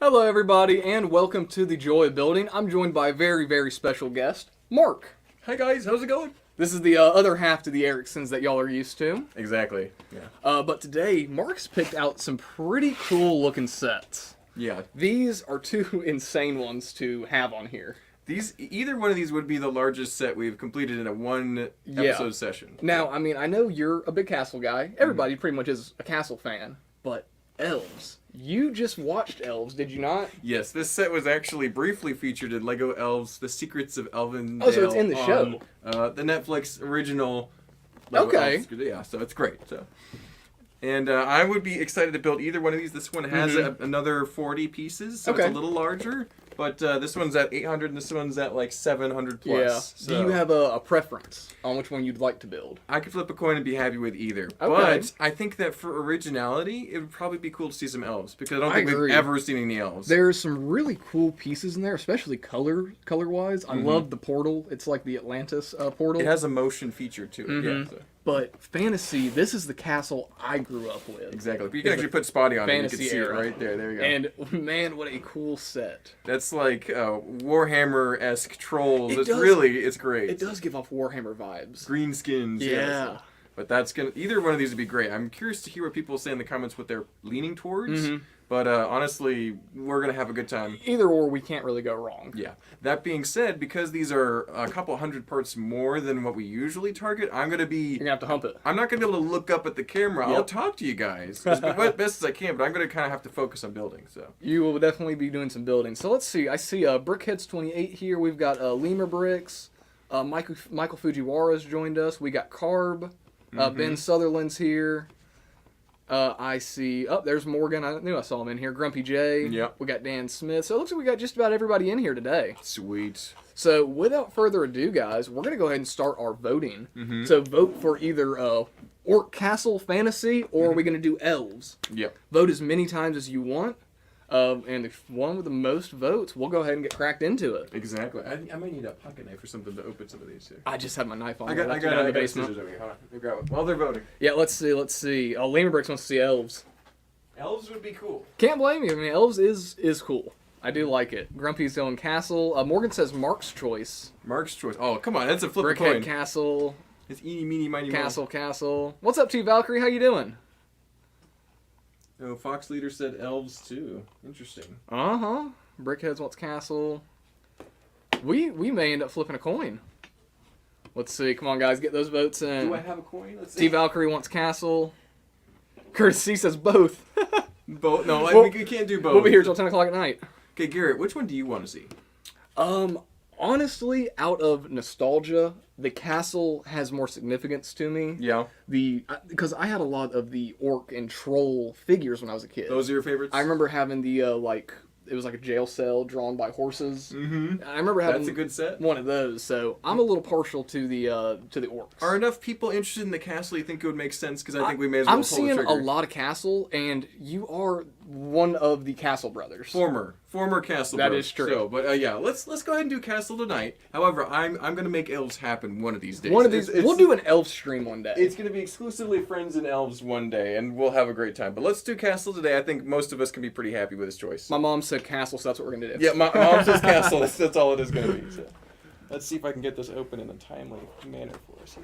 Hello everybody and welcome to the Joy of Building. I'm joined by a very, very special guest, Mark. Hi guys, how's it going? This is the other half to the Ericksons that y'all are used to. Exactly, yeah. But today, Mark's picked out some pretty cool looking sets. Yeah. These are two insane ones to have on here. Either one of these would be the largest set we've completed in a one episode session. Now, I mean, I know you're a big Castle guy. Everybody pretty much is a Castle fan. But Elves. You just watched Elves, did you not? Yes, this set was actually briefly featured in LEGO Elves: The Secrets of Elvendale. Oh, so it's in the show. The Netflix original LEGO Elves. Yeah, so it's great. And I would be excited to build either one of these. This one has another 40 pieces, so it's a little larger. But this one's at 800 and this one's at like 700 plus. Yeah. So Do you have a preference on which one you'd like to build? I could flip a coin and be happy with either. Okay. But I think that for originality, it would probably be cool to see some elves. Because I don't think we've ever seen any elves. There's some really cool pieces in there, especially color-wise. I love the portal. It's like the Atlantis portal. It has a motion feature to it. Yeah, so. But fantasy, this is the castle I grew up with. Exactly. You can actually put Spotty on it. You can see era. it right there. There you go. And man, what a cool set. That's like Warhammer-esque trolls. It's great. It does give off Warhammer vibes. Greenskins. Yeah. But either one of these would be great. I'm curious to hear what people say in the comments what they're leaning towards. But honestly, we're going to have a good time. Either or, we can't really go wrong. Yeah. That being said, because these are a couple hundred parts more than what we usually target, I'm going to be... You're going to have to hump it. I'm not going to be able to look up at the camera. I'll talk to you guys as best as I can, but I'm going to kind of have to focus on building. So you will definitely be doing some building. So let's see. I see Brickheads 28 here. We've got Lemur Bricks. Michael Fujiwara's joined us. We got Carb. Ben Sutherland's here. I see. Oh, there's Morgan. I knew I saw him in here. Grumpy J. Yep. We got Dan Smith. So it looks like we got just about everybody in here today. Sweet. So without further ado, guys, we're going to go ahead and start our voting. So vote for either Orc Castle Fantasy or are we going to do Elves? Yep. Vote as many times as you want. And the one with the most votes, we'll go ahead and get cracked into it. Exactly. I might need a pocket knife or something to open some of these too. I just have my knife on. I got in the basement. scissors over here. Hold on. Grab it. While they're voting. Yeah, let's see. Lemur Bricks wants to see Elves. Elves would be cool. Can't blame you. I mean, Elves is cool. I do like it. Grumpy's going Castle. Morgan says Mark's Choice. Mark's Choice. Oh, come on. That's a flip a coin. Brickhead Castle. It's eeny, meeny, miny, mo. Castle. What's up to you, Valkyrie? How you doing? Oh, Fox Leader said Elves too. Interesting. Brickheads wants Castle. We may end up flipping a coin. Let's see. Come on, guys. Get those votes in. Do I have a coin? Let's see. T Valkyrie wants Castle. Curtis C says both. Both? No, I think we can't do both. We'll be here till 10 o'clock at night. Okay, Garrett, which one do you want to see? Honestly, out of nostalgia, the castle has more significance to me. Yeah. Because I had a lot of the orc and troll figures when I was a kid. Those are your favorites? I remember having the it was like a jail cell drawn by horses. I remember having That's a good set. One of those. So I'm a little partial to the orcs. Are enough people interested in the castle you think it would make sense? Because I think we may as well pull the trigger. I'm seeing a lot of castle, and you are one of the Castle brothers. Former Castle That brothers. is true. So, but yeah, let's go ahead and do Castle tonight. However, I'm going to make Elves happen one of these days. We'll do an elf stream one day. It's going to be exclusively Friends and Elves one day, and we'll have a great time. But let's do Castle today. I think most of us can be pretty happy with this choice. My mom said Castle, so that's what we're going to do. Yeah, my mom says Castle. That's all it is going to be. So. Let's see if I can get this open in a timely manner for us here.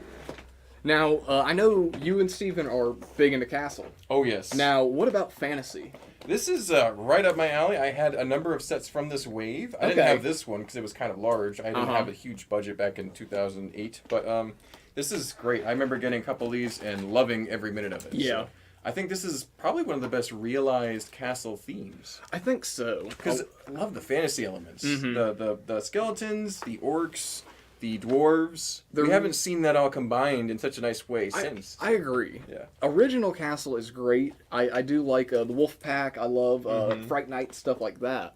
Now, I know you and Steven are big into Castle. Oh, yes. Now, what about Fantasy? This is right up my alley. I had a number of sets from this wave. I didn't have this one because it was kind of large. I didn't have a huge budget back in 2008. But this is great. I remember getting a couple of these and loving every minute of it. Yeah. So I think this is probably one of the best realized castle themes. I think so. Because I love the fantasy elements. The skeletons, the orcs, the dwarves. We haven't seen that all combined in such a nice way since. I agree. Yeah. Original Castle is great. I do like the Wolf Pack. I love Fright Night, stuff like that.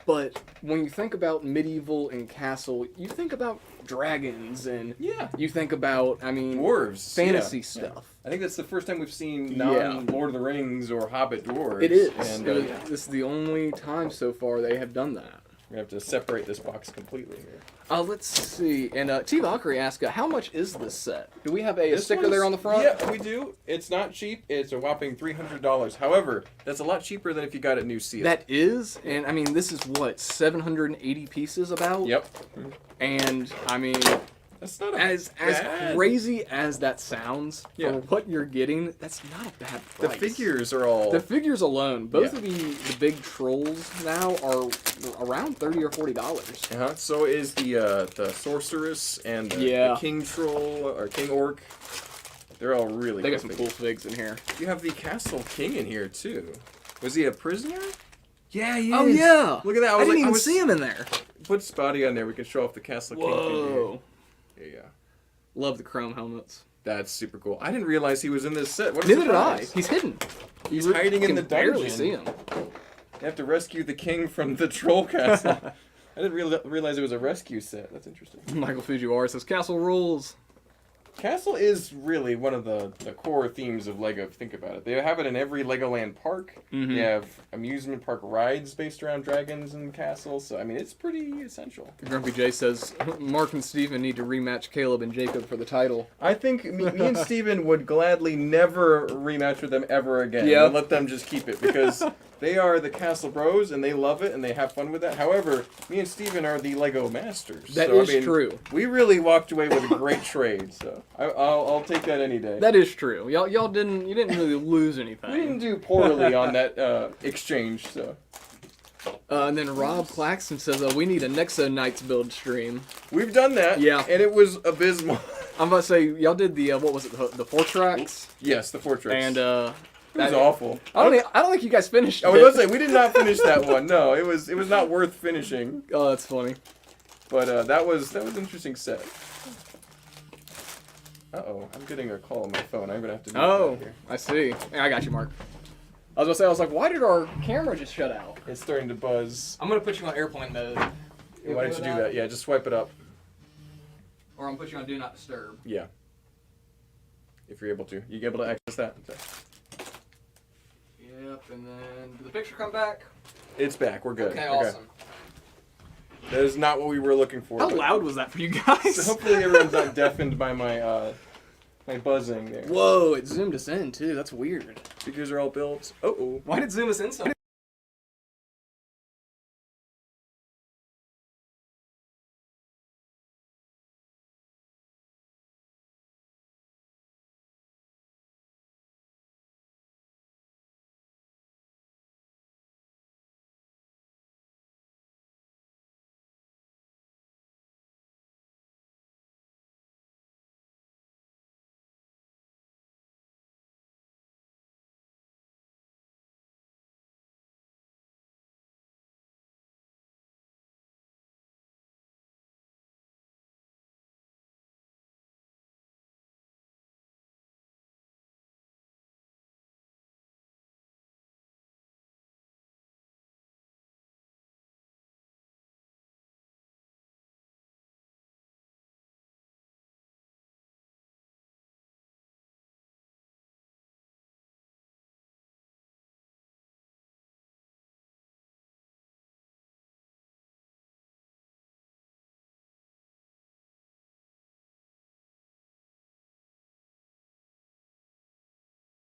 But when you think about medieval and castle, you think about dragons and you think about, dwarves. Fantasy stuff. I think that's the first time we've seen non-Lord of the Rings or Hobbit dwarves. It is. And, this is the only time so far they have done that. We have to separate this box completely here. Let's see. And T. Valkyrie asked, how much is this set? Do we have a sticker there on the front? Yeah, we do. It's not cheap. It's a whopping $300. However, that's a lot cheaper than if you got it new sealed. That is, and I mean, this is what, 780 pieces about? Yep. And I mean, that's not as crazy as that sounds for what you're getting, that's not a bad price. The figures are all... The figures alone, both of the big trolls now are around $30 or $40. So is the sorceress and the king troll or king orc. They're all really They got some cool figs in here. You have the castle king in here too. Was he a prisoner? Yeah, he is. Oh yeah. Look at that. I didn't even see him in there. Put Spotty on there. We can show off the castle king figure. There you go. Love the chrome helmets. That's super cool. I didn't realize he was in this set. What a Neither did surprise. I. He's hidden. He's hiding in the dungeon. Barely see him. You have to rescue the king from the troll castle. I didn't realize it was a rescue set. That's interesting. Michael Fujiwara says, Castle rules. Castle is really one of the core themes of LEGO, if you think about it. They have it in every Legoland park. They have amusement park rides based around dragons and castles. So, I mean, it's pretty essential. Grumpy J says, Mark and Steven need to rematch Caleb and Jacob for the title. I think me and Steven would gladly never rematch with them ever again. Yeah. And let them just keep it because they are the Castle Bros and they love it and they have fun with that. However, me and Steven are the LEGO masters. That is true. We really walked away with a great trade, so I'll take that any day. That is true. You didn't really lose anything. We didn't do poorly on that exchange, so. And then Rob Claxton says, we need a Nexo Knights build stream. We've done that. Yeah. And it was abysmal. I'm about to say, y'all did the, what was it, the 4 tracks? Yes, the 4 tracks. And, it was awful. I don't think you guys finished it. I was going to say, we did not finish that one. No, it was not worth finishing. Oh, that's funny. But that was an interesting set. Uh-oh, I'm getting a call on my phone. I'm going to have to move that here. I see. Yeah, I got you, Mark. I was like, why did our camera just shut out? It's starting to buzz. I'm going to put you on airplane mode. Why don't you do that? Yeah, just swipe it up. Or I'm going to put you on Do Not Disturb. Yeah. If you're able to. You able to access that? Okay. Yep, and then did the picture come back? It's back. We're good. Okay, awesome. That is not what we were looking for. How loud was that for you guys? So hopefully everyone's not deafened by my my buzzing there. Whoa, it zoomed us in too. That's weird. Figures are all built. Uh-oh. Why did it zoom us in so?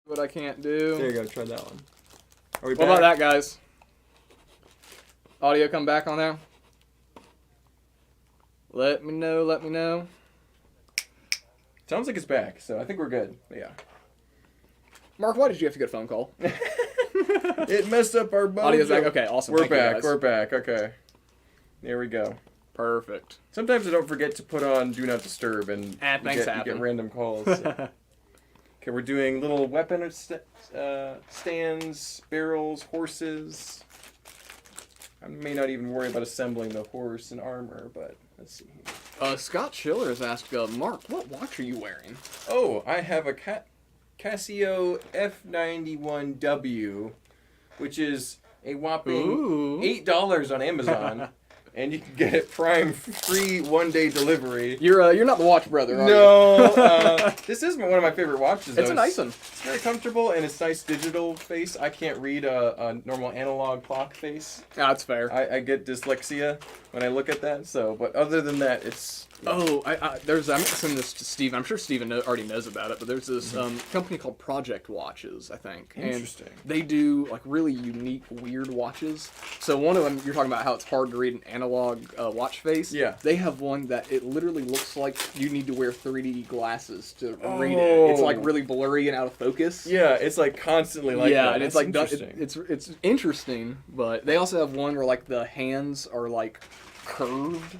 What I can't do. There you go. Try that one. Are we What about that, guys? Audio come back on there? Let me know, let me know. Sounds like it's back, so I think we're good. But yeah. Mark, why did you have to get a phone call? It messed up our mojo. Audio's back. Okay, awesome. We're Thank you, back. guys. We're back. Okay. There we go. Perfect. Sometimes I don't forget to put on Do Not Disturb, and you get random calls. So. Okay, we're doing little weapon stands, barrels, horses. I may not even worry about assembling the horse and armor, but let's see here. Scott Schiller has asked, Mark, what watch are you wearing? Oh, I have a Casio F91W, which is a whopping $8 on Amazon. and you can get it Prime free 1-day delivery. You're not the watch brother, are you? No, this is one of my favorite watches. Though. It's a nice one. It's very comfortable and it's nice digital face. I can't read a normal analog clock face. That's fair. I get dyslexia when I look at that. So, but other than that, it's. Oh, I meant to send this to Steven. I'm sure Steven already knows about it, but there's this company called Project Watches, I think. Interesting. And they do like really unique, weird watches. So one of them, you're talking about how it's hard to read an analog watch face. Yeah. They have one that it literally looks like you need to wear 3D glasses to read it. It's like really blurry and out of focus. Yeah, it's like constantly like that. And it's That's like interesting. it's interesting, but they also have one where like the hands are like curved,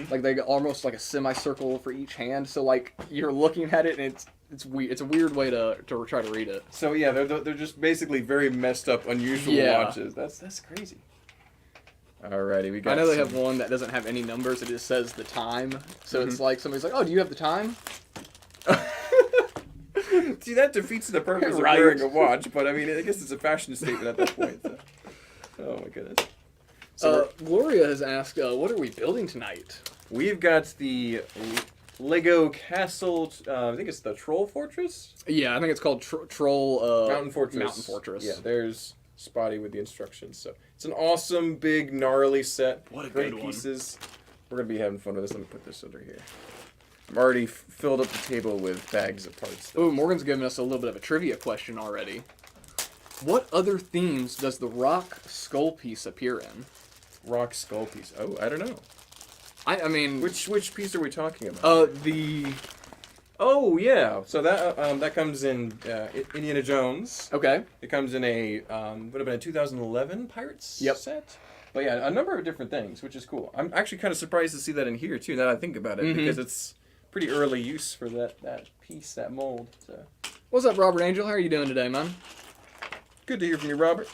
like they got almost like a semicircle for each hand. So like you're looking at it and it's weird. It's a weird way to try to read it. So yeah, they're just basically very messed up, unusual watches. That's crazy. Alrighty, we got. I know they have one that doesn't have any numbers. It just says the time. So it's like somebody's like, "Oh, do you have the time?" See, that defeats the purpose of Right. wearing a watch. But I mean, I guess it's a fashion statement at that point. So. Oh my goodness. So Gloria has asked, "What are we building tonight?" we've got the Lego Castle. I think it's the Troll Fortress. Yeah, I think it's called Troll Mountain Fortress. Mountain Fortress. Yeah, there's Spotty with the instructions. So it's an awesome, big, gnarly set. What a great good one. pieces. We're gonna be having fun with this. Let me put this under here. I'm already filled up the table with bags of parts. Oh, Morgan's giving us a little bit of a trivia question already. What other themes does the rock skull piece appear in? Rock skull piece. Oh, I don't know. I mean, Which piece are we talking about? Oh yeah. So that comes in Indiana Jones. Okay. It comes in a would have been a 2011 Pirates set. But yeah, a number of different things, which is cool. I'm actually kind of surprised to see that in here too. Now that I think about it, because it's pretty early use for that piece, that mold. So. What's up, Robert Angel? How are you doing today, man? Good to hear from you, Robert.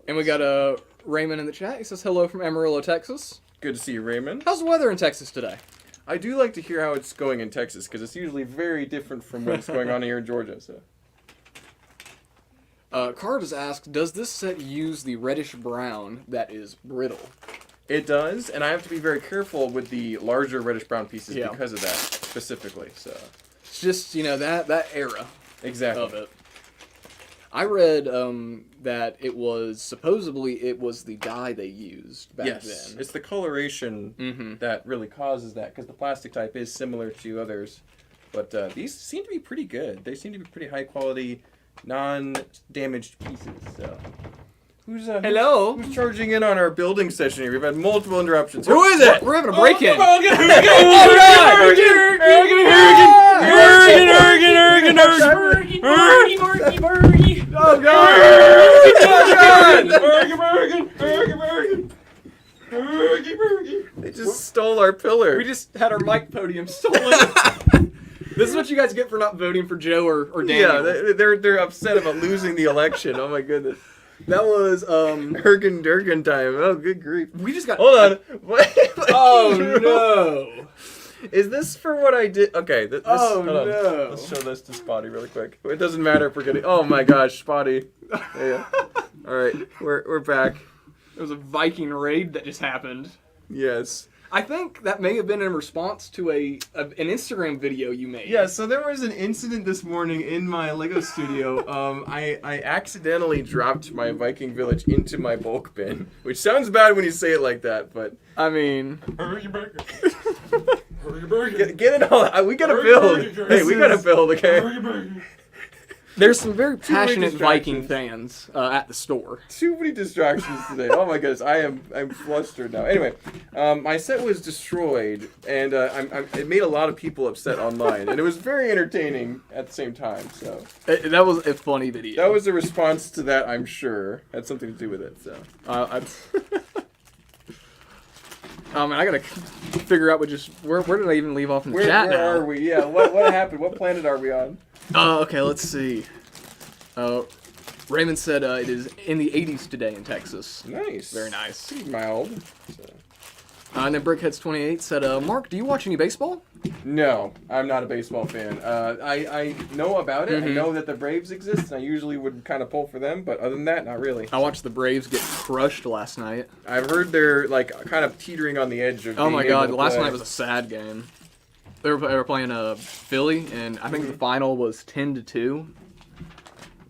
And we got Raymond in the chat. He says hello from Amarillo, Texas. Good to see you, Raymond. How's the weather in Texas today? I do like to hear how it's going in Texas, because it's usually very different from what's going on here in Georgia. So. Card has asked, does this set use the reddish brown that is brittle? It does, and I have to be very careful with the larger reddish brown pieces Yeah. because of that specifically. So. It's just, that era Exactly. of it. I read that it was the dye they used back then. It's the coloration that really causes that, because the plastic type is similar to others. But these seem to be pretty good. They seem to be pretty high quality, non-damaged pieces. So. Hello? Who's charging in on our building session here? We've had multiple interruptions. Who is it? We're having a break-in. Oh, come on, get Oh, God! They just stole our pillar. We just had our mic podium stolen. This is what you guys get for not voting for Joe or Daniel. Yeah, they're upset about losing the election. Oh my goodness. That was Hergen Durgen time. Oh, good grief. We just got. Hold on. What? Oh no. Is this for what I did? Okay. Oh, hold on. no. Let's show this to Spotty really quick. It doesn't matter if we're getting. Oh my gosh, Spotty. Yeah. All right, we're back. There was a Viking raid that just happened. Yes. I think that may have been in response to an Instagram video you made. Yeah, so there was an incident this morning in my Lego studio. I accidentally dropped my Viking village into my bulk bin, which sounds bad when you say it like that, but I mean, get it all. We gotta build. Hey, we gotta build, okay? there's some very Too many passionate Viking distractions. fans at the store. Too many distractions today. Oh my goodness, I'm flustered now. Anyway, my set was destroyed, and it made a lot of people upset online, and it was very entertaining at the same time. So That was a funny video. that was a response to that, I'm sure. Had something to do with it. So Oh man, I gotta figure out where did I even leave off in the chat where now? are we? Yeah, what happened? What planet are we on? Okay, let's see. Raymond said it is in the 80s today in Texas. Nice. Very nice. Pretty mild. So. And then Brickheads28 said, Mark, do you watch any baseball? No, I'm not a baseball fan. I know about it. I know that the Braves exist, and I usually would kind of pull for them, but other than that, not really. I watched the Braves get crushed last night. I've heard they're like kind of teetering on the edge of Oh my god, last night was a sad game. They were playing Philly, and I think the final was 10-2.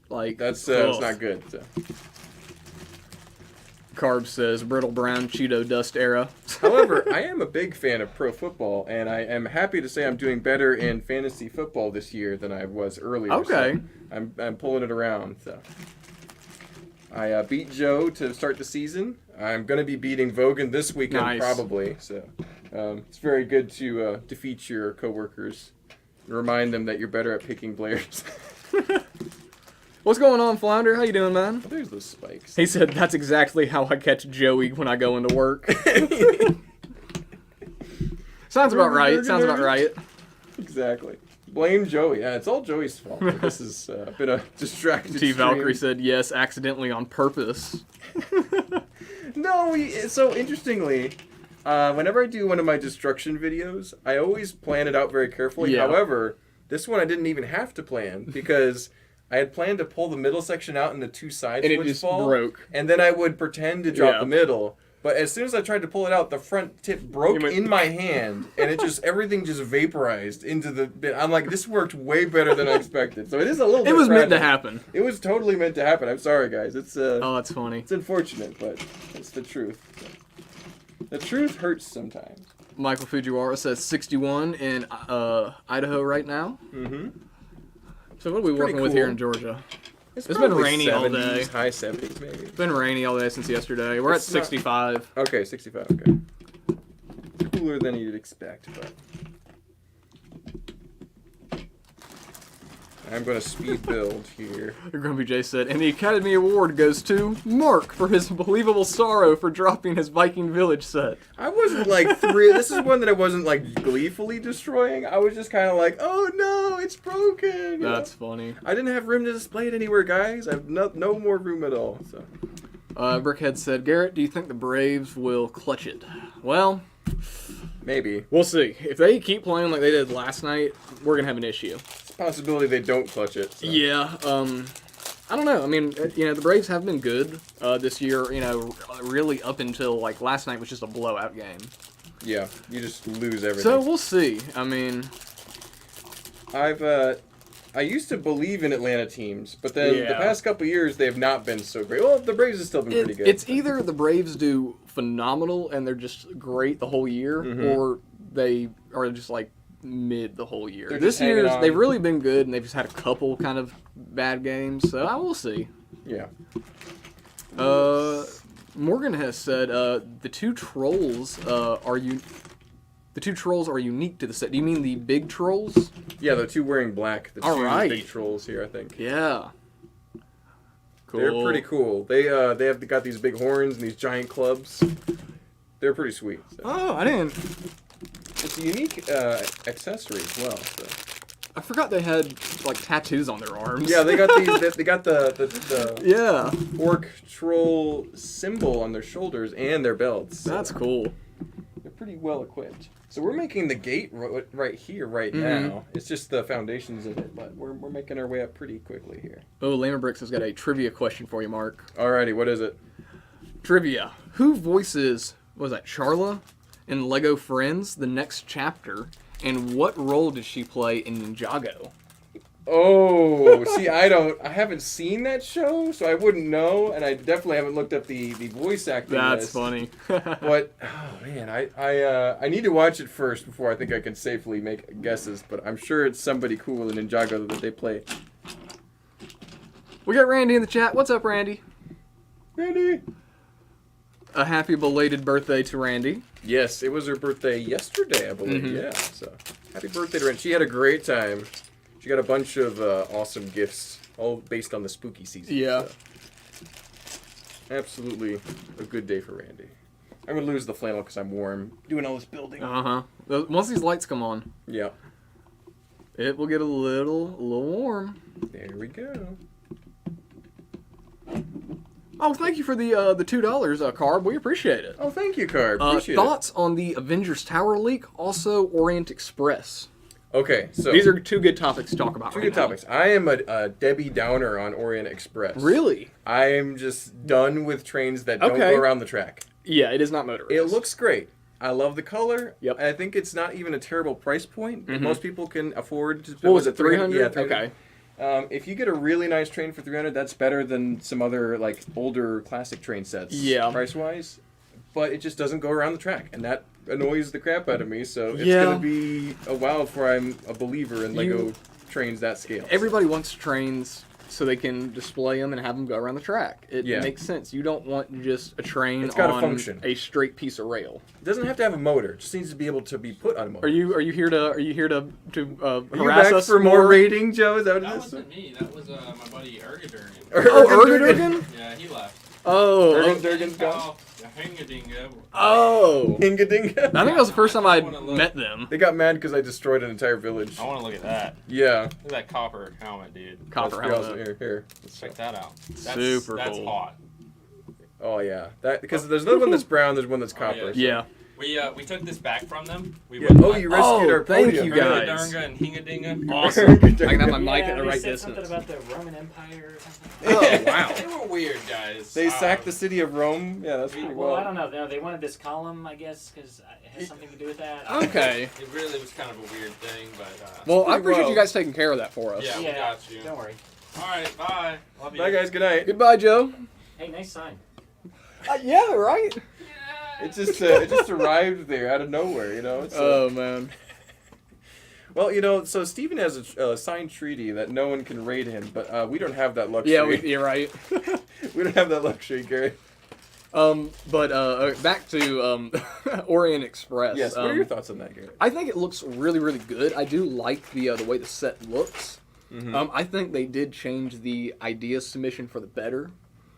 Like that's not good. So. Carb says brittle brown Cheeto dust era. However, I am a big fan of pro football, and I am happy to say I'm doing better in fantasy football this year than I was earlier. Okay. So I'm pulling it around. So I beat Joe to start the season. I'm going to be beating Vogan this weekend probably. So it's very good to defeat your coworkers and remind them that you're better at picking players. What's going on, Flounder? How you doing, man? Oh, there's those spikes. He said that's exactly how I catch Joey when I go into work. Sounds about right. Exactly. Blame Joey. Yeah, it's all Joey's fault. This has been a distracted T. Valkyrie said yes, accidentally on purpose. No, so interestingly, whenever I do one of my destruction videos, I always plan it out very carefully. Yeah. However, this one I didn't even have to plan because I had planned to pull the middle section out and the two sides and would it just fall. Broke. And then I would pretend to drop the middle. But as soon as I tried to pull it out, the front tip broke in my hand, and everything just vaporized into the bit. I'm like, this worked way better than I expected. So it is a little bit It was fragile. meant to happen. It was totally meant to happen. I'm sorry, guys. It's oh, that's funny. It's unfortunate, but it's the truth. The truth hurts sometimes. Michael Fujiwara says 61 in Idaho right now. Mm-hmm. So what are we working with here in Georgia? It's been rainy 70s, all day. High 70s, maybe. It's been rainy all day since yesterday. We're at 65. Okay, 65, okay. Cooler than you'd expect, but... I'm going to speed build here. Grumpy J said, and the Academy Award goes to Mark for his unbelievable sorrow for dropping his Viking Village set. I wasn't like this is one that I wasn't like gleefully destroying. I was just kind of like, oh no, it's broken. That's funny. I didn't have room to display it anywhere, guys. I have no more room at all. So. Brickhead said, Garrett, do you think the Braves will clutch it? Well... Maybe. We'll see. If they keep playing like they did last night, we're going to have an issue. Possibility they don't clutch it. So. Yeah, I don't know. I mean, the Braves have been good this year, really up until, like, last night was just a blowout game. Yeah, you just lose everything. So, we'll see. I mean... I used to believe in Atlanta teams, but then the past couple of years, they have not been so great. Well, the Braves have still been pretty good. It's either the Braves do phenomenal and they're just great the whole year, or they are just, like, mid the whole year. This year, they've really been good, and they've just had a couple kind of bad games, so I will see. Yeah. Morgan has said the two trolls are unique to the set. Do you mean the big trolls? Yeah, the two wearing black. The two big trolls here, I think. Yeah. Cool. They're pretty cool. They have got these big horns and these giant clubs. They're pretty sweet. So. Oh, I didn't. It's a unique accessory as well. So. I forgot they had like tattoos on their arms. Yeah, they got these. They got the orc troll symbol on their shoulders and their belts. So. That's cool. They're pretty well equipped. So we're making the gate right here, now. It's just the foundations of it, but we're making our way up pretty quickly here. Oh, Lehman Bricks has got a trivia question for you, Mark. Alrighty, what is it? Trivia. Who voices, what was that, Charla in Lego Friends, the next chapter, and what role did she play in Ninjago? Oh, see, I haven't seen that show, so I wouldn't know, and I definitely haven't looked up the voice acting That's list. funny. But, oh man, I need to watch it first before I think I can safely make guesses, but I'm sure it's somebody cool in Ninjago that they play. We got Randy in the chat. What's up, Randy? Randy! A happy belated birthday to Randy. Yes, it was her birthday yesterday, I believe, yeah, so happy birthday to Randy. She had a great time. She got a bunch of awesome gifts, all based on the spooky season. Yeah. So. Absolutely a good day for Randy. I'm going to lose the flannel because I'm warm doing all this building. Uh-huh. Once these lights come on. Yeah. It will get a little warm. There we go. Oh, thank you for the $2, Carb. We appreciate it. Oh, thank you, Carb. Appreciate thoughts on the Avengers Tower leak? Also, Orient Express. Okay, so these are two good topics to talk about. Two good topics. I am a Debbie Downer on Orient Express. Really? I am just done with trains that don't go around the track. Yeah, it is not motorized. It looks great. I love the color. Yep. I think it's not even a terrible price point. Most people can afford to. What was it? 300? Yeah, 300. Okay. If you get a really nice train for 300, that's better than some other like older classic train sets. Yeah. Price wise, but it just doesn't go around the track, and that annoys the crap out of me. So it's gonna be a while before I'm a believer in Lego trains that scale. Everybody wants trains so they can display them and have them go around the track. It makes sense. You don't want just a train on function. A straight piece of rail. It doesn't have to have a motor. It just needs to be able to be put on a motor. Are you here to harass us for more rating, Joe? Is that what that it is? wasn't me. That was my buddy Ergadurgan. Oh, Ergadurgan? Yeah, he left. Oh, Ergadurgan's gone. Hingadinga. Oh. Hingadinga? I think that was the first time I met them. They got mad because I destroyed an entire village. I want to look at that. Yeah. Look at that copper helmet, dude. Copper helmet. Here. Let's check that out. That's, Super that's cool. Hot. Oh, yeah. That because there's another one that's brown, there's one that's copper. Yeah. We took this back from them. We you rescued our thank podium. you guys. Ergadurga and Hingadinga. Awesome. I can have my mic at the they right said distance. something about the Roman Empire or something. Oh, wow. They were weird, guys. They sacked the city of Rome. Yeah, that's pretty Well, I don't know. No, they wanted this column, I guess, because it has something to do with that. Okay. It really was kind of a weird thing, but... Well, I appreciate you guys taking care of that for us. Yeah, we got you. Don't worry. All right, bye. Love you. Bye, guys. Good night. Goodbye, Joe. Hey, nice sign. Yeah, right? It just arrived there out of nowhere, you know. Oh, man. Well, so Steven has a signed treaty that no one can raid him, but we don't have that luxury. Yeah, you're right. We don't have that luxury, Gary. But back to Orient Express. Yes. What are your thoughts on that, Gary? I think it looks really, really good. I do like the way the set looks. I think they did change the idea submission for the better.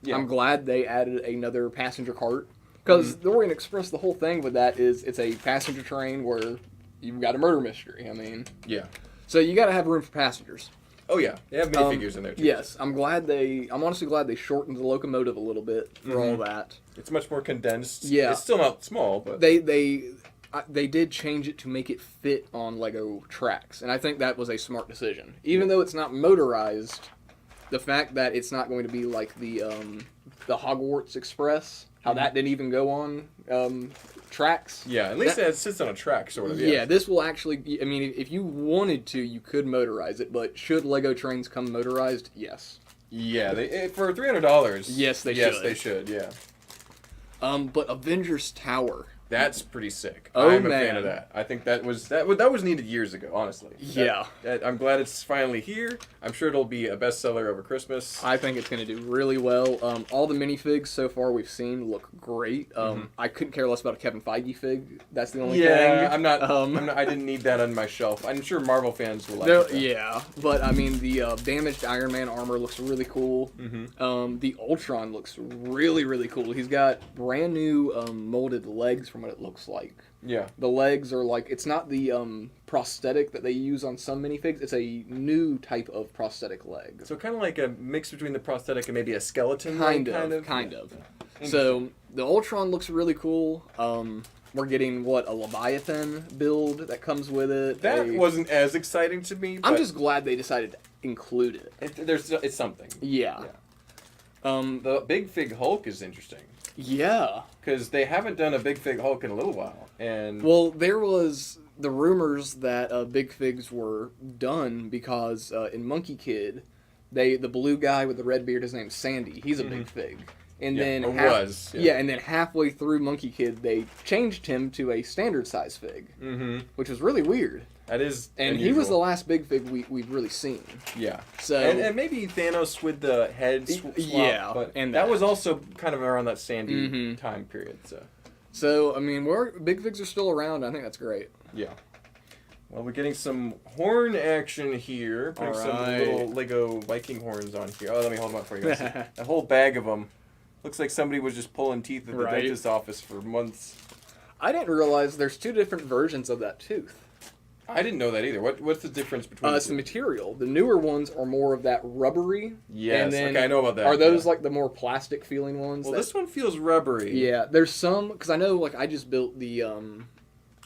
Yeah. I'm glad they added another passenger cart. Because the Orient Express, the whole thing with that is it's a passenger train where you've got a murder mystery. I mean, yeah. So you got to have room for passengers. Oh yeah, they have minifigures in there too. Yes, I'm honestly glad they shortened the locomotive a little bit for all that. It's much more condensed. Yeah, it's still not small, but they did change it to make it fit on Lego tracks, and I think that was a smart decision. Even though it's not motorized, the fact that it's not going to be like the Hogwarts Express. How that didn't even go on tracks. Yeah, at least it sits on a track, sort of. Yeah, this will actually... I mean, if you wanted to, you could motorize it, but should Lego trains come motorized? Yes. Yeah, for $300... Yes, they should. Yes, they should, yeah. But Avengers Tower... That's pretty sick. Oh, I'm a man. fan of that. I think that was needed years ago, honestly. Yeah. I'm glad it's finally here. I'm sure it'll be a bestseller over Christmas. I think it's going to do really well. All the minifigs so far we've seen look great. I couldn't care less about a Kevin Feige fig. That's the only thing. Yeah, I'm not, I didn't need that on my shelf. I'm sure Marvel fans will like it. Yeah, but I mean, the damaged Iron Man armor looks really cool. The Ultron looks really, really cool. He's got brand new molded legs from what it looks like. Yeah. The legs are like, it's not the prosthetic that they use on some minifigs. It's a new type of prosthetic leg. So kind of like a mix between the prosthetic and maybe a skeleton. Kind of. So the Ultron looks really cool. We're getting, a Leviathan build that comes with it. That wasn't as exciting to me. But I'm just glad they decided to include it. It's something. Yeah. The Big Fig Hulk is interesting. Yeah. Because they haven't done a Big Fig Hulk in a little while. And well, there was the rumors that Big Figs were done because in Monkey Kid, the blue guy with the red beard, his name's Sandy. He's a Big Fig. And then and then halfway through Monkey Kid, they changed him to a standard size fig, which was really weird. That is, and unusual. He was the last Big Fig we've really seen. Yeah. So and maybe Thanos with the head swap. Yeah, but and that was also kind of around that Sandy time period. So I mean, Big Figs are still around. I think that's great. Yeah. Well, we're getting some horn action here. Putting some little Lego Viking horns on here. Oh, let me hold them up for you guys. A whole bag of them. Looks like somebody was just pulling teeth at the dentist's office for months. I didn't realize there's two different versions of that tooth. I didn't know that either. What's the difference between? It's the material. The newer ones are more of that rubbery. Yes, and then okay, I know about that. Are those like the more plastic feeling ones? Well, this one feels rubbery. Yeah, there's some because I know like I just built the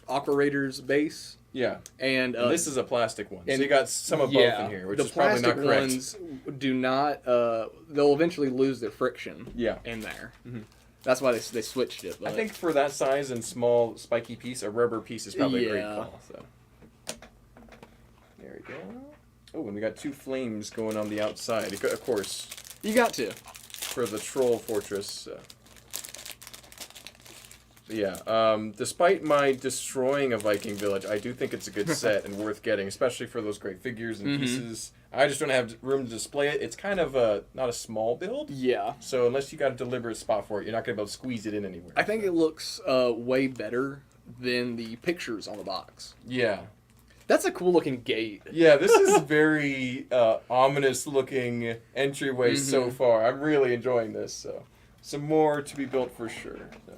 Aqua Raiders base. Yeah, and this is a plastic one. And so you got some of both in here, which the is probably not plastic correct. ones do not. They'll eventually lose their friction. Yeah. In there. Mm-hmm. That's why they switched it. But. I think for that size and small spiky piece, a rubber piece is probably a great call. So. There we go. Oh, and we got 2 flames going on the outside. Of course. You got to. For the troll fortress. Yeah, despite my destroying a Viking village, I do think it's a good set and worth getting, especially for those great figures and pieces. I just don't have room to display it. It's kind of not a small build. Yeah. So unless you got a deliberate spot for it, you're not going to be able to squeeze it in anywhere. I think it looks way better than the pictures on the box. Yeah. That's a cool looking gate. Yeah, this is very ominous looking entryway so far. I'm really enjoying this. So some more to be built for sure. So.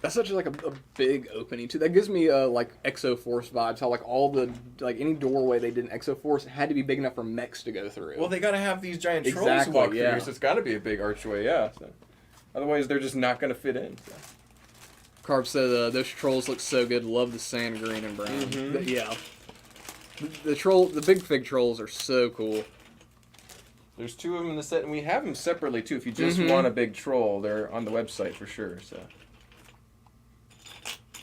That's such like a big opening too. That gives me like Exoforce vibes. How like all the like any doorway they did in Exoforce had to be big enough for mechs to go through. Well, they got to have these giant trolls walk through, so it's got to be a big archway. Yeah. So. Otherwise, they're just not going to fit in. So. Carb said those trolls look so good. Love the sand green and brown. Yeah. The big fig trolls are so cool. There's 2 of them in the set, and we have them separately too. If you just want a big troll, they're on the website for sure. So.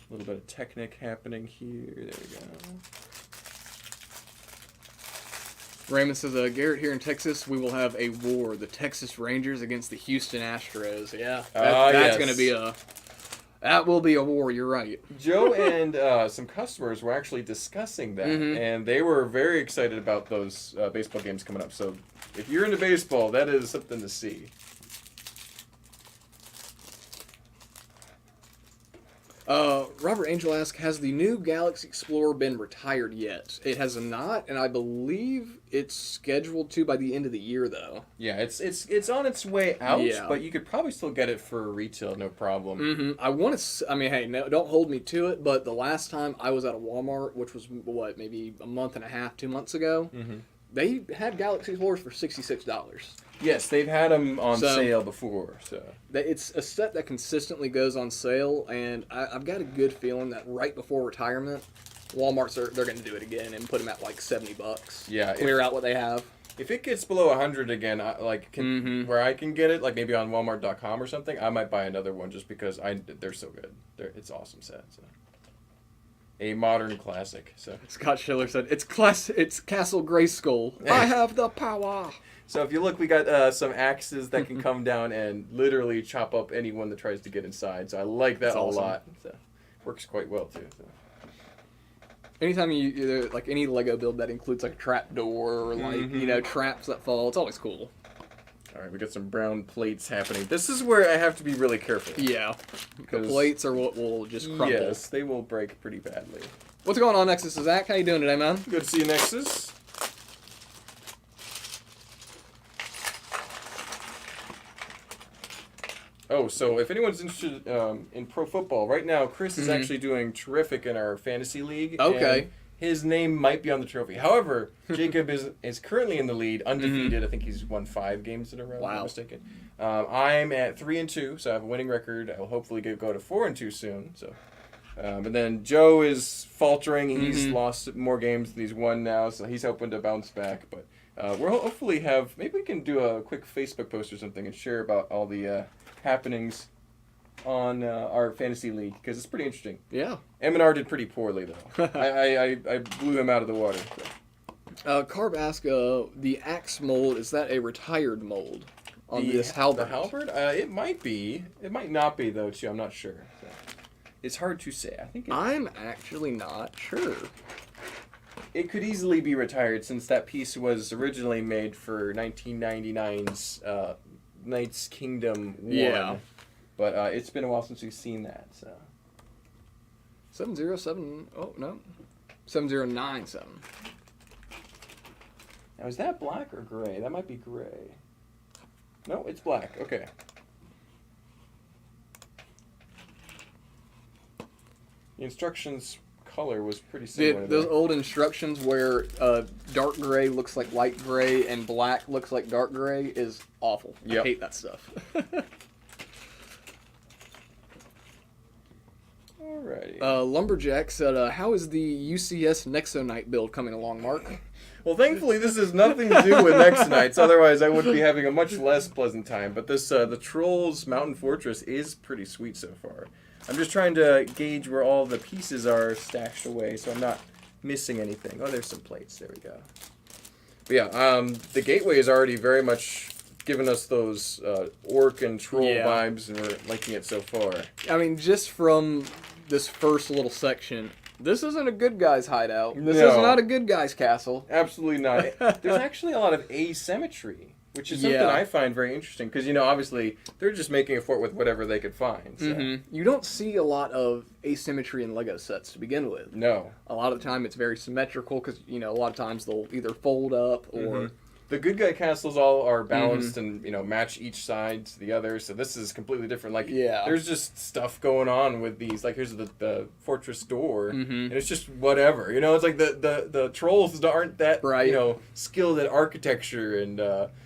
A little bit of Technic happening here. There we go. Raymond says, Garrett, here in Texas, we will have a war. The Texas Rangers against the Houston Astros. Yeah. That's going to be that will be a war. You're right. Joe and some customers were actually discussing that, and they were very excited about those baseball games coming up. So if you're into baseball, that is something to see. Robert Angel asks, has the new Galaxy Explorer been retired yet? It has not, and I believe it's scheduled to by the end of the year, though. Yeah, it's on its way out, but you could probably still get it for retail, no problem. I want to. I mean, hey, no, don't hold me to it. But the last time I was at a Walmart, which was maybe a month and a half, 2 months ago, they had Galaxy Explorers for $66. Yes, they've had them on sale before. So it's a set that consistently goes on sale, and I've got a good feeling that right before retirement, Walmart's they're going to do it again and put them at like $70. Yeah, clear out what they have. If it gets below 100 again, where I can get it, like maybe on Walmart.com or something, I might buy another one just because they're so good. It's awesome set. So. A modern classic. So Scott Schiller said, It's Castle Grayskull. I have the power." So if you look, we got some axes that can come down and literally chop up anyone that tries to get inside. So I like that a lot. So works quite well too. So. Anytime you like any Lego build that includes like a trap door or like traps that fall, it's always cool. All right, we got some brown plates happening. This is where I have to be really careful. Yeah, the plates are what will just crumble. Yes, they will break pretty badly. What's going on, Nexus? Zach, how you doing today, man? Good to see you, Nexus. Oh, so if anyone's interested in pro football, right now Chris is actually doing terrific in our fantasy league. Okay. His name might be on the trophy. However, Jacob is currently in the lead, undefeated. I think he's won 5 games in a row, if I'm not mistaken. I'm at 3-2, so I have a winning record. I'll hopefully go to 4-2 soon. So, and then Joe is faltering. He's lost more games than he's won now, so he's hoping to bounce back. But we'll hopefully maybe we can do a quick Facebook post or something and share about all the happenings on our fantasy league, because it's pretty interesting. Yeah. M&R did pretty poorly, though. I blew him out of the water. So. Carb asked, the axe mold, is that a retired mold on this halberd? The halberd? It might be. It might not be, though, too. I'm not sure. So. It's hard to say. I'm actually not sure. It could easily be retired, since that piece was originally made for 1999's Knights Kingdom 1. Yeah. But it's been a while since we've seen that. So 707. Oh no, 7097. Now is that black or gray? That might be gray. No, it's black. Okay. The instructions color was pretty similar. Those old instructions where dark gray looks like light gray and black looks like dark gray is awful. Yep. I hate that stuff. Alrighty. Lumberjack said, how is the UCS Nexonite build coming along, Mark? Well, thankfully, this has nothing to do with Nexonites. Otherwise, I would be having a much less pleasant time. But this, the Trolls Mountain Fortress is pretty sweet so far. I'm just trying to gauge where all the pieces are stashed away, so I'm not missing anything. Oh, there's some plates. There we go. But yeah, the gateway is already very much giving us those orc and troll vibes, and we're liking it so far. I mean, just from this first little section, this isn't a good guy's hideout. This is not a good guy's castle. Absolutely not. There's actually a lot of asymmetry, which is something I find very interesting. Because, you know, obviously, they're just making a fort with whatever they could find. So. You don't see a lot of asymmetry in Lego sets to begin with. No. A lot of the time, it's very symmetrical because, you know, a lot of times they'll either fold up or... The good guy castles all are balanced and, you know, match each side to the other. So this is completely different. Like, there's just stuff going on with these. Like, here's the fortress door, and it's just whatever. You know, it's like the trolls aren't that, you know, skilled at architecture, and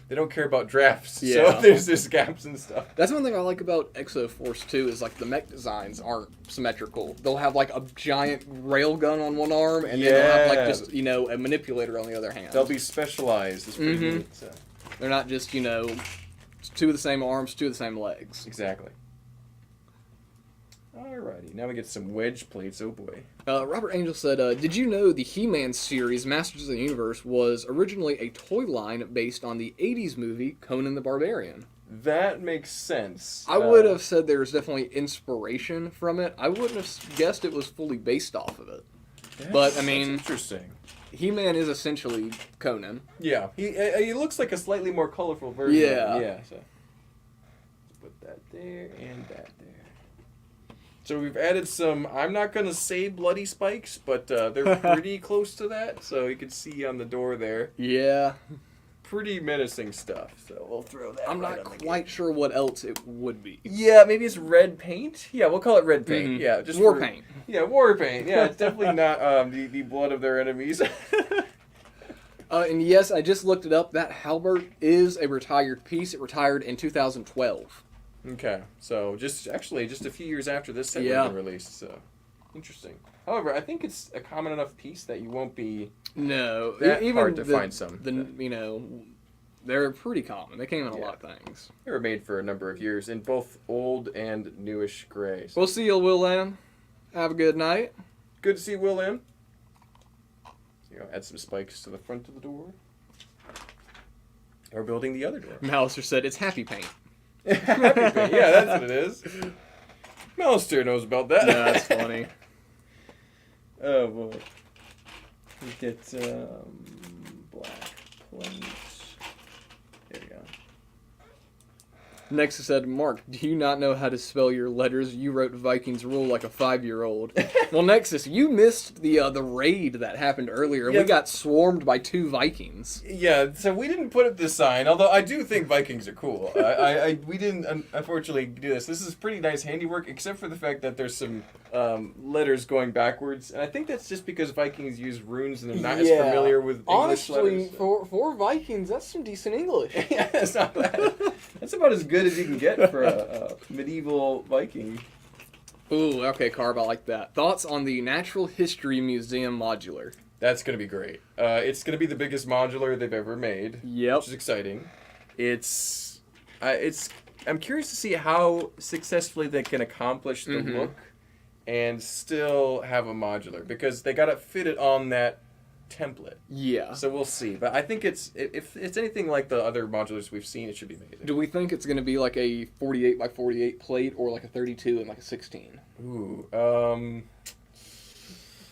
they don't care about drafts. Yeah. So there's just gaps and stuff. That's one thing I like about Exo Force 2 is, like, the mech designs aren't symmetrical. They'll have, like, a giant rail gun on one arm, and then they'll have, like, just, you know, a manipulator on the other hand. They'll be specialized. It's pretty neat. So. They're not just, you know, two of the same arms, two of the same legs. Exactly. Alrighty, now we get some wedge plates. Oh boy. Robert Angel said, did you know the He-Man series, Masters of the Universe, was originally a toy line based on the 80s movie Conan the Barbarian? That makes sense. I would have said there was definitely inspiration from it. I wouldn't have guessed it was fully based off of it. But, I mean... That's interesting. He-Man is essentially Conan. Yeah, he looks like a slightly more colorful version. Yeah. Of him. Yeah. So let's put that there and that there. So we've added some. I'm not gonna say bloody spikes, but they're pretty close to that. So you can see on the door there. Yeah. Pretty menacing stuff. So we'll throw that. I'm not quite sure what else it would be. Yeah, maybe it's red paint. Yeah, we'll call it red paint. Yeah, just war paint. Yeah, war paint. Yeah, it's definitely not the blood of their enemies. And yes, I just looked it up. That halberd is a retired piece. It retired in 2012. Okay, so just a few years after this set was released. So interesting. However, I think it's a common enough piece that you won't be even hard to find some. You know, they're pretty common. They came in a lot of things. They were made for a number of years in both old and newish gray. So. We'll see you, Will Lamb. Have a good night. Good to see Will Lamb. So, add some spikes to the front of the door. We're building the other door. Malister said it's happy paint. Happy paint. Yeah, that's what it is. Malister knows about that. Yeah, that's funny. Oh boy. We get black plates. There we go. Next, it said, Mark, do you not know how to spell your letters? You wrote Vikings rule like a 5-year-old. Well, Nexus, you missed the raid that happened earlier. We got swarmed by 2 Vikings. Yeah, so we didn't put up this sign, although I do think Vikings are cool. We didn't, unfortunately, do this. This is pretty nice handiwork, except for the fact that there's some letters going backwards. And I think that's just because Vikings use runes and they're not as familiar with English letters. for Vikings, that's some decent English. Yeah, that's not bad. That's about as good as you can get for a medieval Viking. Ooh, okay, Carb, I like that. Thoughts on the Natural History Museum modular? That's going to be great. It's going to be the biggest modular they've ever made. Yep. Which is exciting. I'm curious to see how successfully they can accomplish the look and still have a modular, because they got to fit it on that template. Yeah. So we'll see. But I think if it's anything like the other modulars we've seen, it should be amazing. Do we think it's going to be like a 48 by 48 plate or like a 32 and like a 16? Ooh.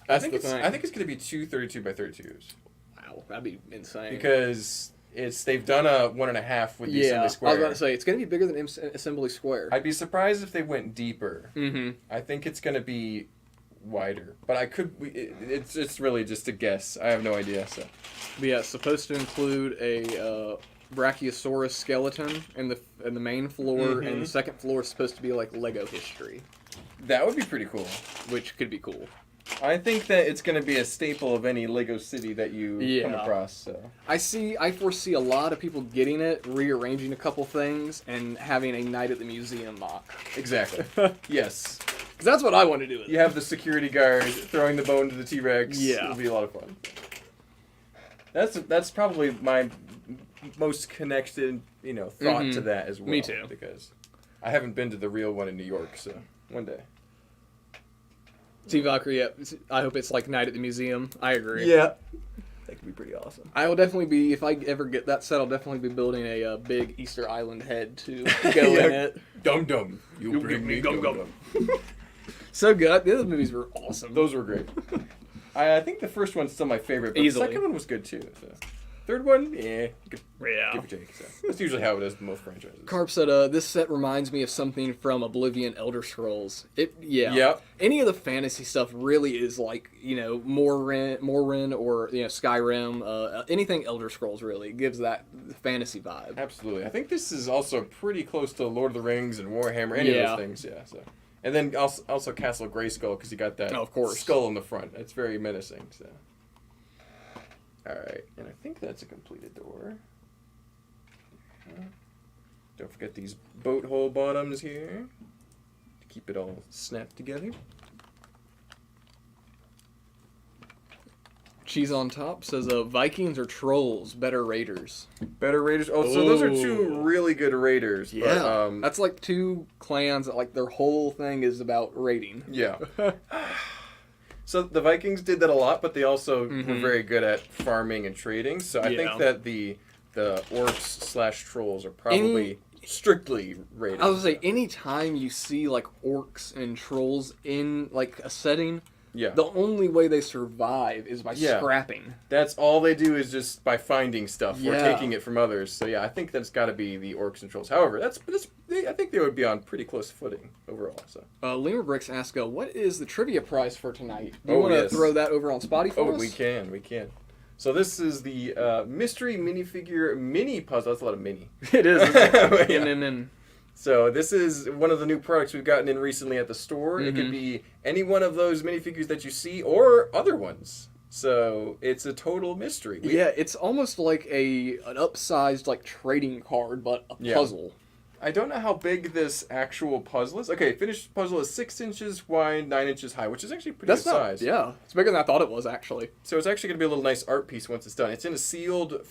I think it's going to be 2 32 by 32s. Wow, that'd be insane. Because they've done a 1.5 with the Assembly Square. I was about to say, it's going to be bigger than Assembly Square. I'd be surprised if they went deeper. Mm-hmm. I think it's going to be wider, but it's really just a guess. I have no idea. So, but yeah, it's supposed to include a Brachiosaurus skeleton in the main floor, and the second floor is supposed to be like Lego history. That would be pretty cool. Which could be cool. I think that it's going to be a staple of any Lego city that you come across. So. I foresee a lot of people getting it, rearranging a couple things, and having a night at the museum mock. Exactly. Yes. Because that's what I want to do with You it. have the security guard throwing the bone to the T-Rex. Yeah. It'll be a lot of fun. That's probably my most connected, thought to that as well. Me too. Because I haven't been to the real one in New York, so one day. T. Valkyrie, yeah, I hope it's like night at the museum. I agree. Yeah. That could be pretty awesome. I will definitely be, if I ever get that set, I'll definitely be building a big Easter Island head to go in it. Dum Dum. You bring me Dum Dum. So good. The other movies were awesome. Those were great. I think the first one's still my favorite, but Easily. the second one was good too. So. Third one, you could Yeah. give or take. So. That's usually how it is with most franchises. Carp said, this set reminds me of something from Oblivion Elder Scrolls. Yeah. Yep. Any of the fantasy stuff really is like, Morrowind or, Skyrim, anything Elder Scrolls really gives that fantasy vibe. Absolutely. I think this is also pretty close to Lord of the Rings and Warhammer, any of those things, yeah. So. And then also Castle Grayskull, because you got that of course. skull in the front. It's very menacing, so. Alright, and I think that's a completed door. Don't forget these boat hole bottoms here to keep it all snapped together. Cheese on Top says, Vikings or Trolls, better raiders. Better raiders. Oh, so those are two really good raiders. Yeah. But, that's like two clans that like their whole thing is about raiding. Yeah. So the Vikings did that a lot, but they also were very good at farming and trading. So I think that the orcs/trolls are probably strictly raiding. I was gonna say, anytime you see like orcs and trolls in like a setting, the only way they survive is by scrapping. That's all they do is just by finding stuff or taking it from others. So yeah, I think that's got to be the orcs and trolls. However, I think they would be on pretty close footing overall. So Lemur Bricks asks, what is the trivia prize for tonight? Do you want to throw that over on Spotty for us? We can. So this is the mystery minifigure mini puzzle. That's a lot of mini. It is. Isn't it? So this is one of the new products we've gotten in recently at the store. It could be any one of those minifigures that you see or other ones. So it's a total mystery. It's almost like an upsized like trading card, but a puzzle. I don't know how big this actual puzzle is. Okay, finished puzzle is 6 inches wide, 9 inches high, which is actually pretty good size. Yeah, it's bigger than I thought it was, actually. So it's actually going to be a little nice art piece once it's done. It's in a sealed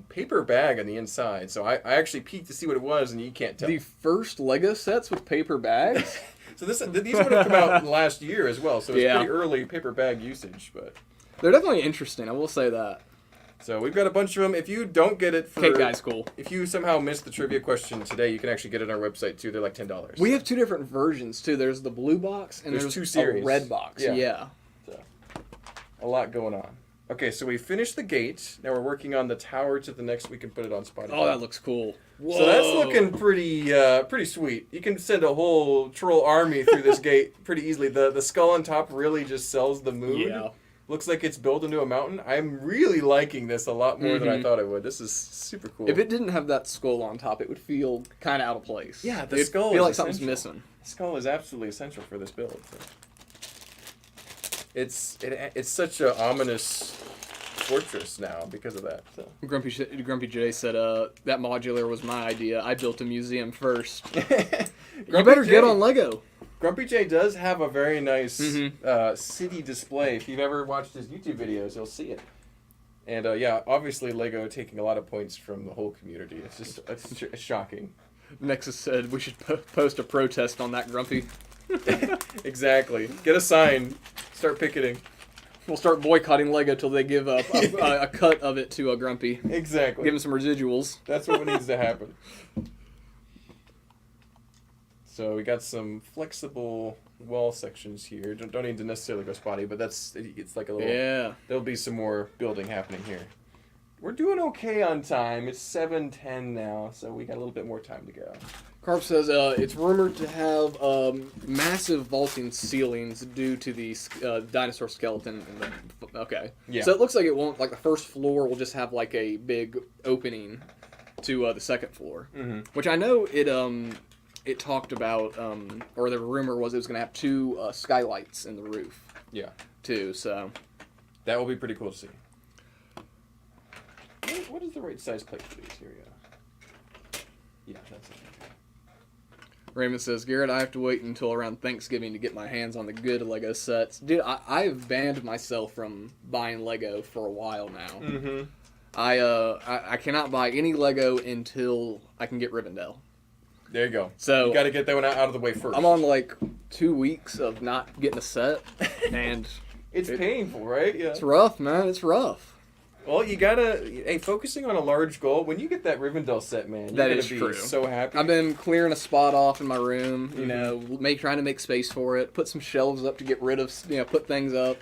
paper bag on the inside. So I actually peeked to see what it was, and you can't tell. The first Lego sets with paper bags? So these would have come out last year as well, so it's pretty early paper bag usage. But they're definitely interesting, I will say that. So we've got a bunch of them. If you don't get it for... Cake Guy's cool. If you somehow missed the trivia question today, you can actually get it on our website, too. They're like $10. We have two different versions, too. There's the blue box, and there's two series. a red box. Yeah. So, a lot going on. Okay, so we finished the gate. Now we're working on the tower to the next. We can put it on Spotify. Oh, that looks cool. Whoa. So that's looking pretty sweet. You can send a whole troll army through this gate pretty easily. The skull on top really just sells the mood. Yeah. Looks like it's built into a mountain. I'm really liking this a lot more than I thought it would. This is super cool. If it didn't have that skull on top, it would feel kind of out of place. Yeah, the It'd skull feel is like something's essential. missing. The skull is absolutely essential for this build. It's such an ominous fortress now because of that. So. Grumpy J said, that modular was my idea. I built a museum first. You better get on Lego. Grumpy J does have a very nice city display. If you've ever watched his YouTube videos, you'll see it. And obviously Lego taking a lot of points from the whole community. It's shocking. Nexus said we should post a protest on that, Grumpy. Exactly. Get a sign. Start picketing. We'll start boycotting Lego till they give a cut of it to a Grumpy. Exactly. Give him some residuals. That's what needs to happen. So we got some flexible wall sections here. Don't need to necessarily go spotty, but it's like a little... Yeah. There'll be some more building happening here. We're doing okay on time. It's 7:10 now, so we got a little bit more time to go. Carp says it's rumored to have massive vaulting ceilings due to the dinosaur skeleton. Okay. Yeah. So it looks like it won't, like the first floor will just have like a big opening to the second floor. Mm-hmm. Which I know it talked about, or the rumor was it was going to have two skylights in the roof. Yeah. too. So that will be pretty cool to see. What is the right size plate for these? Here we go. Yeah, that's it. Raymond says, Garrett, I have to wait until around Thanksgiving to get my hands on the good Lego sets. Dude, I've banned myself from buying Lego for a while now. Mm-hmm. I cannot buy any Lego until I can get Rivendell. There you go. So you got to get that one out of the way first. I'm on like 2 weeks of not getting a set, and it's painful, right? Yeah. It's rough, man. It's rough. Well, you gotta focusing on a large goal. When you get that Rivendell set, man, you're gonna be so happy. I've been clearing a spot off in my room, you know, trying to make space for it, put some shelves up to get rid of, put things up.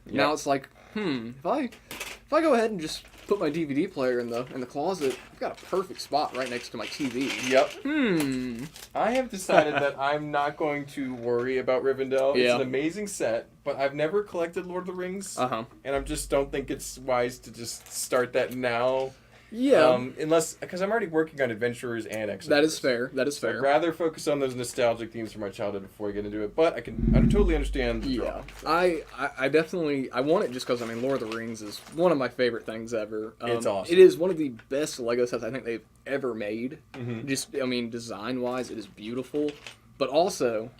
Yep. Now it's like, if I go ahead and just put my DVD player in the closet, I've got a perfect spot right next to my TV. Yep. I have decided that I'm not going to worry about Rivendell. It's an amazing set, but I've never collected Lord of the Rings. And I just don't think it's wise to just start that now. Yeah. Unless, because I'm already working on Adventurers and Exodus. That is fair. That is fair. I'd rather focus on those nostalgic themes from my childhood before I get into it. But I totally understand the draw. So. I definitely, I want it just because, Lord of the Rings is one of my favorite things ever. It's awesome. It is one of the best Lego sets I think they've ever made. Just, design-wise, it is beautiful. But also,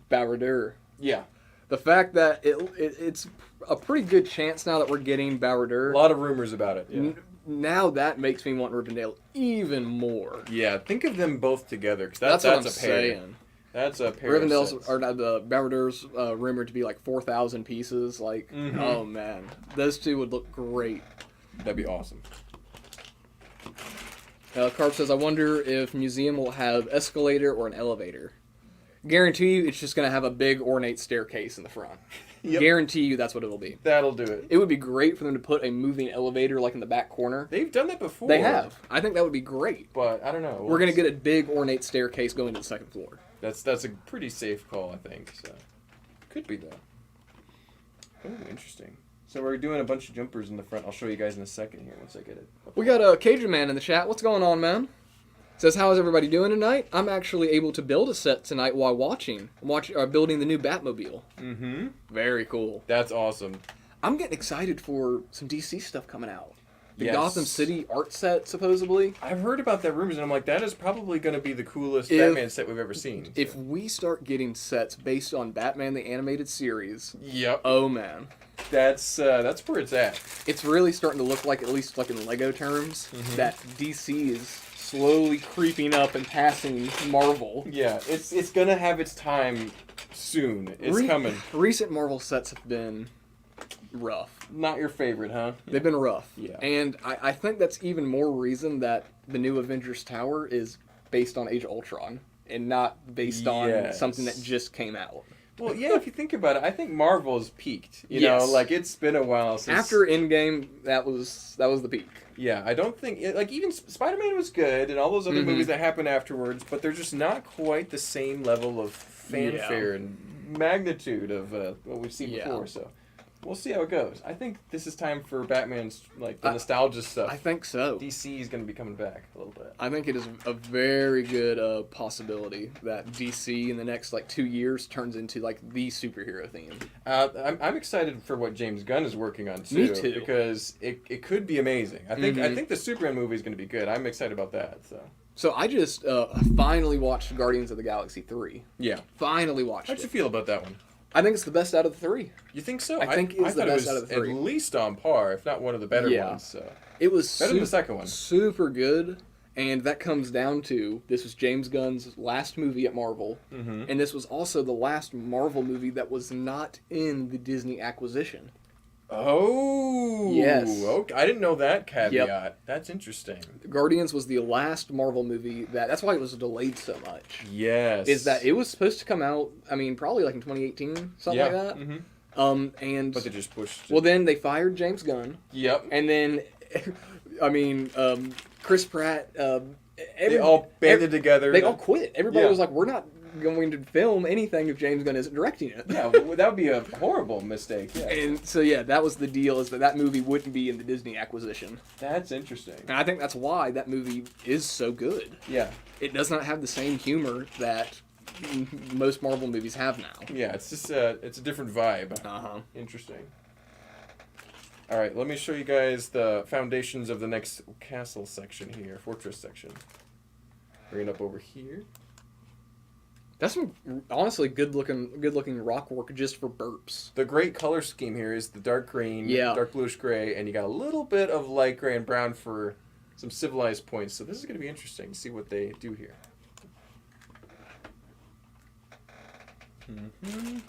Baradur. Yeah. The fact that it's a pretty good chance now that we're getting Baradur. A lot of rumors about it. Yeah. Now that makes me want Rivendell even more. Yeah, think of them both together. Cause that's what I'm a pair. saying. That's a pair. Rivendell's or the Baradur's rumored to be like 4,000 pieces. Like, oh man, those two would look great. That'd be awesome. Carp says, I wonder if museum will have escalator or an elevator. Guarantee you, it's just gonna have a big ornate staircase in the front. Yep. Guarantee you that's what it'll be. That'll do it. It would be great for them to put a moving elevator like in the back corner. They've done that before. They have. I think that would be great. But I don't know. We're going to get a big ornate staircase going to the second floor. That's a pretty safe call, I think. So could be though. Oh, interesting. So we're doing a bunch of jumpers in the front. I'll show you guys in a second here once I get it. We got a Cajun Man in the chat. What's going on, man? Says, how is everybody doing tonight? I'm actually able to build a set tonight while building the new Batmobile. Very cool. That's awesome. I'm getting excited for some DC stuff coming out. The Gotham City art set, supposedly. I've heard about that rumors, and I'm like, that is probably going to be the coolest Batman set we've ever seen. So. If we start getting sets based on Batman the Animated Series, yep. Oh man. That's where it's at. It's really starting to look like, at least like in Lego terms, that DC is slowly creeping up and passing Marvel. Yeah, it's gonna have its time soon. It's coming. Recent Marvel sets have been rough. Not your favorite, huh? They've been rough. Yeah. And I think that's even more reason that the new Avengers Tower is based on Age of Ultron and not based on something that just came out. Well, yeah, if you think about it, I think Marvel's peaked. You know, like it's been a while since. After Endgame, that was the peak. Yeah, I don't think even Spider-Man was good and all those other movies that happened afterwards, but they're just not quite the same level of fanfare and magnitude of what we've seen before. So we'll see how it goes. I think this is time for Batman's the nostalgia stuff. I think so. DC is going to be coming back a little bit. I think it is a very good possibility that DC in the next 2 years turns into the superhero theme. I'm excited for what James Gunn is working on too. Me too. Because it could be amazing. I think the Superman movie is going to be good. I'm excited about that. So I just finally watched Guardians of the Galaxy 3. Yeah. Finally watched How'd you feel about that one? I think it's the best out of the three. You think so? I think it's the best out of the three. At least on par, if not one of the better ones. So. It was better than the second one. Super good, and that comes down to this was James Gunn's last movie at Marvel, and this was also the last Marvel movie that was not in the Disney acquisition. Oh, yes. Okay. I didn't know that caveat. Yep. That's interesting. Guardians was the last Marvel movie that's why it was delayed so much. Yes. Is that it was supposed to come out, probably in 2018, something like that. But they just pushed it. Well, then they fired James Gunn. Yep. And then, Chris Pratt, they all banded together. They all quit. Everybody was like, we're not going to film anything if James Gunn isn't directing it. Yeah, that would be a horrible mistake. Yeah. And so, that was the deal, is that movie wouldn't be in the Disney acquisition. That's interesting. And I think that's why that movie is so good. Yeah. It does not have the same humor that most Marvel movies have now. Yeah, it's just it's a different vibe. Uh-huh. Interesting. All right, let me show you guys the foundations of the next castle section here, fortress section. Bring it up over here. That's some honestly good looking rock work just for burps. The great color scheme here is the dark green, dark bluish gray, and you got a little bit of light gray and brown for some civilized points. So this is going to be interesting to see what they do here.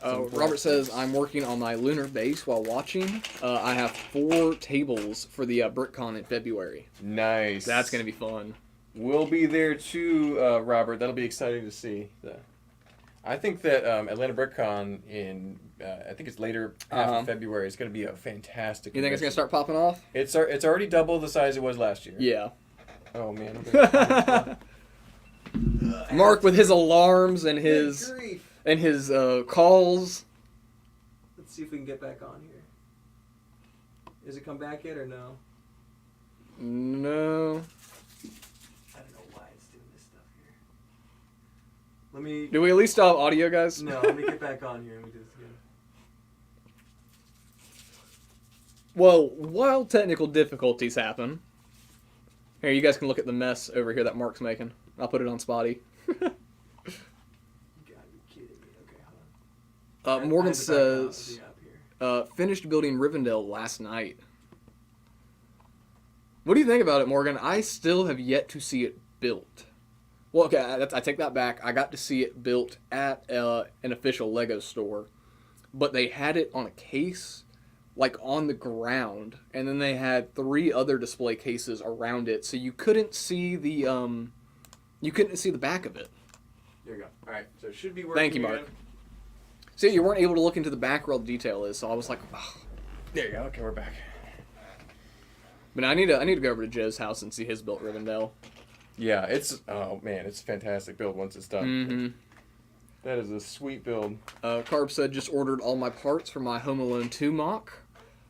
Robert says, I'm working on my lunar base while watching. I have 4 tables for the BrickCon in February. Nice. That's going to be fun. We'll be there too, Robert. That'll be exciting to see. I think that Atlanta BrickCon in, I think it's later half of February, is going to be a fantastic You think it's going to start popping off? It's already double the size it was last year. Yeah. Oh, man. Mark with his alarms and his calls. Let's see if we can get back on here. Is it come back yet or no? No. I don't know why it's doing this stuff here. Let me... Do we at least still have audio, guys? No, let me get back on here and we do this again. Well, while technical difficulties happen, here, you guys can look at the mess over here that Mark's making. I'll put it on Spotty. Morgan says, finished building Rivendell last night. What do you think about it, Morgan? I still have yet to see it built. Well, okay, I take that back. I got to see it built at an official Lego store, but they had it on a case, like on the ground, and then they had 3 other display cases around it, so you couldn't see the back of it. There you go. All right, so it should be working. Thank you, Mark. Again. See, you weren't able to look into the back where all the detail is, so I was like, oh. There you go. Okay, we're back. But I need to go over to Joe's house and see his built Rivendell. Yeah, it's it's a fantastic build once it's done. Mm-hmm. That is a sweet build. Carb said just ordered all my parts for my Home Alone 2 mock.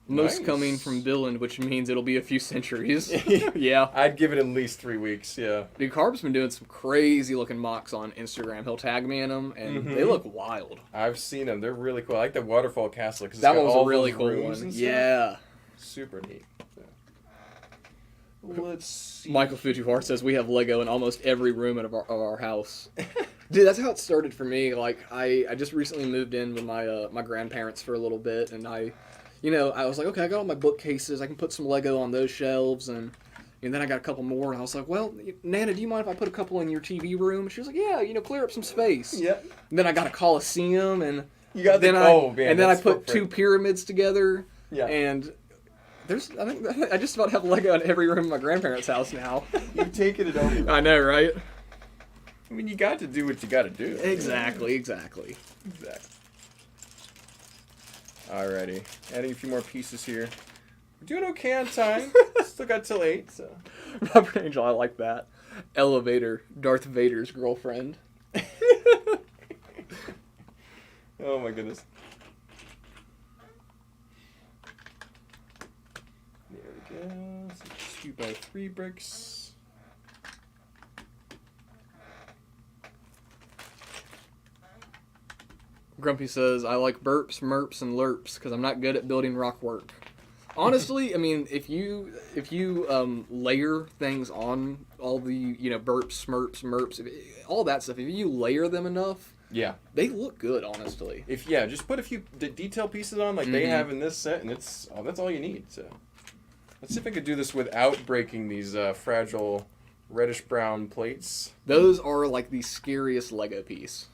Most Nice. coming from Billund, which means it'll be a few centuries. Yeah. I'd give it at least 3 weeks. Yeah. Dude, Carb's been doing some crazy looking mocks on Instagram. He'll tag me in them, and they look wild. I've seen them. They're really cool. I like the waterfall castle because That one was a really cool one. Yeah. Super neat. So. Let's see. Michael Fujiwara says we have Lego in almost every room of our house. Dude, that's how it started for me. Like, I just recently moved in with my grandparents for a little bit, and I was like, okay, I got all my bookcases. I can put some Lego on those shelves, and then I got a couple more, and I was like, well, Nana, do you mind if I put a couple in your TV room? She was like, yeah, clear up some space. Yeah. And then I got a Coliseum, and man, I put 2 pyramids together. Yeah. And I just about have Lego in every room of my grandparents' house now. You've taken it over. I know, right? I mean, you got to do what you got to do. Exactly. Alrighty, adding a few more pieces here. We're doing okay on time. Still got till 8, so. Robert Angel, I like that. Elevator, Darth Vader's girlfriend. Oh my goodness. There we go. So 2x3 bricks. Grumpy says, I like burps, merps, and lerps because I'm not good at building rock work. Honestly, I mean, if you layer things on all the, burps, smurps, merps, all that stuff, if you layer them enough, yeah, they look good, honestly. Just put a few detail pieces on like they have in this set, and that's all you need. So let's see if I could do this without breaking these fragile reddish-brown plates. Those are like the scariest Lego piece.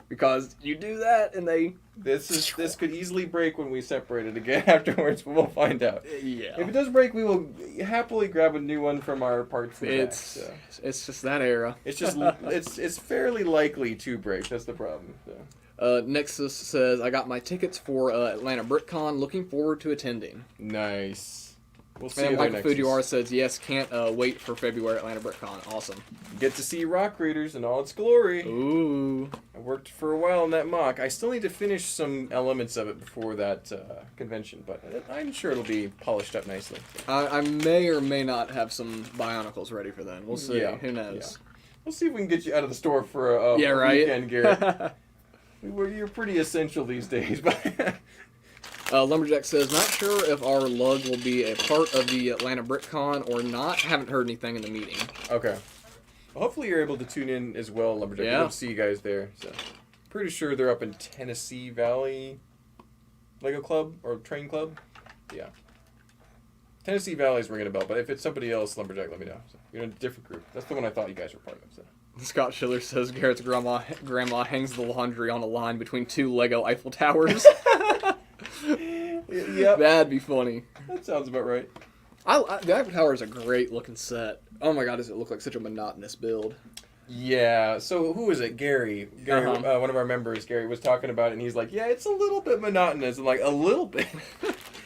Because you do that and they... This could easily break when we separate it again afterwards, but we'll find out. Yeah. If it does break, we will happily grab a new one from our parts for It's just that era. It's just it's fairly likely to break. That's the problem. So. Nexus says, I got my tickets for Atlanta BrickCon. Looking forward to attending. Nice. We'll see And you there, Michael Nexus. Fujiwara says, yes, can't wait for February Atlanta BrickCon. Awesome. Get to see Rock Raiders in all its glory. Ooh. I worked for a while on that mock. I still need to finish some elements of it before that convention, but I'm sure it'll be polished up nicely. I may or may not have some Bionicles ready for then. We'll see. Yeah. Who knows? We'll see if we can get you out of the store for a weekend, Garrett. You're pretty essential these days, but. Lumberjack says, not sure if our lug will be a part of the Atlanta BrickCon or not. Haven't heard anything in the meeting. Okay. Well, hopefully you're able to tune in as well, Lumberjack. Yeah. We'd love to see you guys there. So, pretty sure they're up in Tennessee Valley Lego Club or Train Club. Yeah. Tennessee Valley's ringing a bell, but if it's somebody else, Lumberjack, let me know. So, you're in a different group. That's the one I thought you guys were part of. So. Scott Schiller says Garrett's grandma hangs the laundry on a line between 2 Lego Eiffel Towers. Yep. That'd be funny. That sounds about right. The Eiffel Tower is a great looking set. Oh my god, does it look like such a monotonous build? Yeah. So who is it? Gary. One of our members, Gary, was talking about it, and he's like, "Yeah, it's a little bit monotonous." I'm like, "A little bit."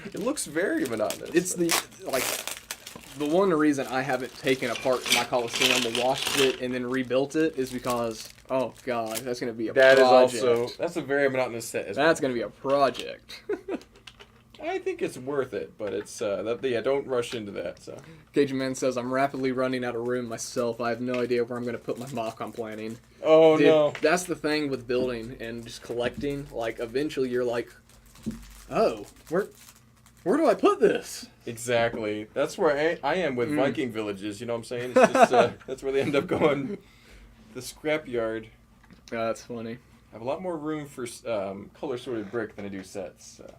It looks very monotonous. It's the one reason I haven't taken apart my Coliseum, washed it, and then rebuilt it is because, oh god, that's gonna be a project. That's a very monotonous set. That's gonna be a project. I think it's worth it, but it's don't rush into that. So, Cajun Man says I'm rapidly running out of room myself. I have no idea where I'm going to put my mock I'm planning. Oh Dude, no! That's the thing with building and just collecting. Like eventually you're like, oh, where do I put this? Exactly. That's where I am with Viking villages. You know what I'm saying? It's just that's where they end up going. The scrapyard. That's funny. I have a lot more room for color sorted brick than I do sets. So.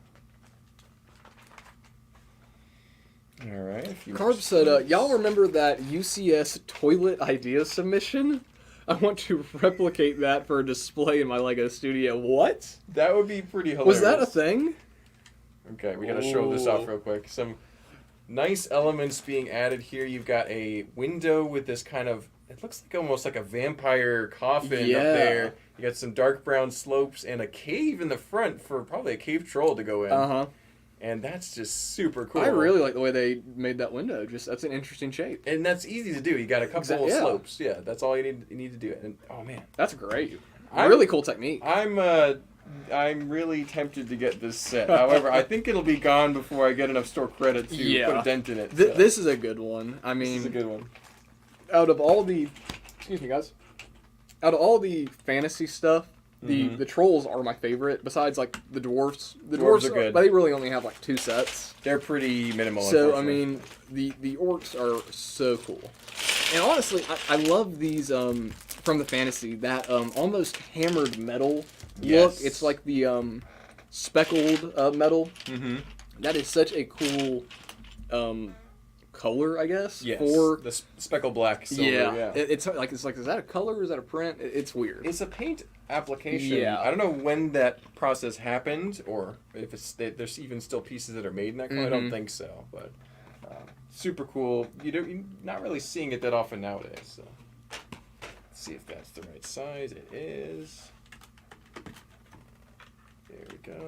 All right. Carb said, y'all remember that UCS toilet idea submission? I want to replicate that for a display in my Lego studio. What? That would be pretty hilarious. Was that a thing? Okay, we gotta show this off real quick. Some nice elements being added here. You've got a window with this kind of, it looks like almost like a vampire coffin up there. You got some dark brown slopes and a cave in the front for probably a cave troll to go in. Uh-huh. And that's just super cool. I really like the way they made that window. That's an interesting shape. And that's easy to do. You got a couple of slopes. Yeah, that's all you need to do. And oh man, that's great. Really cool technique. I'm really tempted to get this set. However, I think it'll be gone before I get enough store credit to put a dent in it. So. This is a good one. I mean, this is a good one. Out of all the, excuse me, guys. Out of all the fantasy stuff, the trolls are my favorite. Besides, like the dwarves. The dwarves are good, but they really only have like 2 sets. They're pretty minimal. So I mean, the orcs are so cool. And honestly, I love these from the fantasy that almost hammered metal look. It's like the speckled metal. Mm-hmm. That is such a cool color, I guess. Yes. For the speckled black silver. Yeah. It's like is that a color or is that a print? It's weird. It's a paint application. Yeah. I don't know when that process happened or if there's even still pieces that are made in that color. I don't think so, but super cool. You're not really seeing it that often nowadays. So let's see if that's the right size. It is. There we go.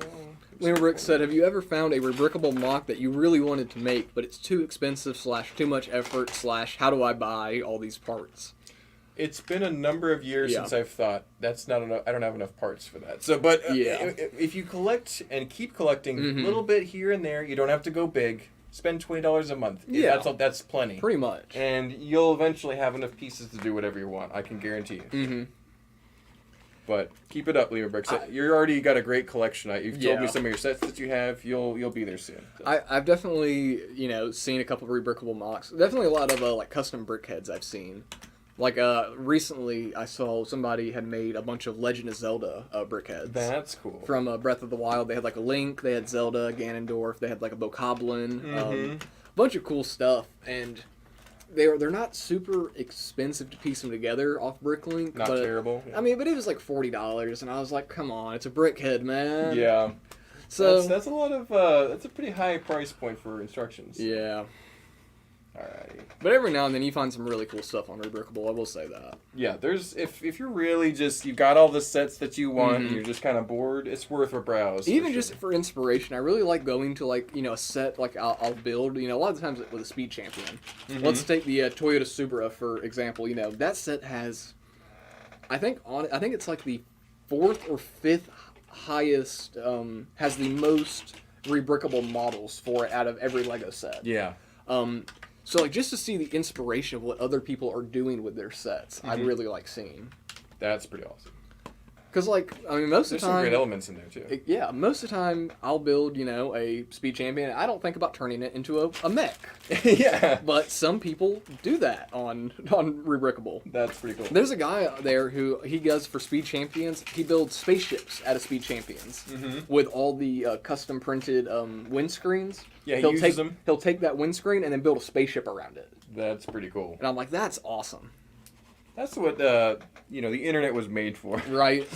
Liam Rick said, have you ever found a rebrickable mock that you really wanted to make, but it's too expensive / too much effort / how do I buy all these parts? It's been a number of years since I've thought that's not enough. I don't have enough parts for that. So, but if you collect and keep collecting a little bit here and there, you don't have to go big. Spend $20 a month. Yeah, that's plenty. Pretty much. And you'll eventually have enough pieces to do whatever you want. I can guarantee you. Mm-hmm. But keep it up, Leo Bricks. You've already got a great collection. You've told me some of your sets that you have. You'll be there soon. So. I've definitely seen a couple of rebrickable mocks. Definitely a lot of like custom brick heads I've seen. Like recently, I saw somebody had made a bunch of Legend of Zelda brick heads. That's cool. From Breath of the Wild, they had like a Link, they had Zelda, Ganondorf, they had like a Bokoblin, a bunch of cool stuff, and they're not super expensive to piece them together off Bricklink. Not terrible. Yeah. I mean, but it was like $40, and I was like, come on, it's a brick head, man. Yeah. So that's a lot of that's a pretty high price point for instructions. Yeah. Alrighty. But every now and then you find some really cool stuff on Rebrickable, I will say that. Yeah, there's if you're really you've got all the sets that you want and you're just kind of bored, it's worth a browse. Even just for inspiration, I really like going to a set like I'll build, a lot of times with a Speed Champion. Let's take the Toyota Supra for example, that set has I think it's like the 4th or 5th highest has the most rebrickable models for it out of every Lego set. Yeah. So like just to see the inspiration of what other people are doing with their sets, I really like seeing. That's pretty awesome. Because like I mean, most of There's the some time, great elements in there too. yeah, most of the time I'll build a speed champion. I don't think about turning it into a mech. Yeah, But some people do that on Rebrickable. that's pretty cool. There's a guy out there who he does for speed champions. He builds spaceships out of speed champions with all the custom printed windscreens. Yeah, he he'll uses take them. He'll take that windscreen and then build a spaceship around it. That's pretty cool. And I'm like, that's awesome, That's what the internet was made for. right?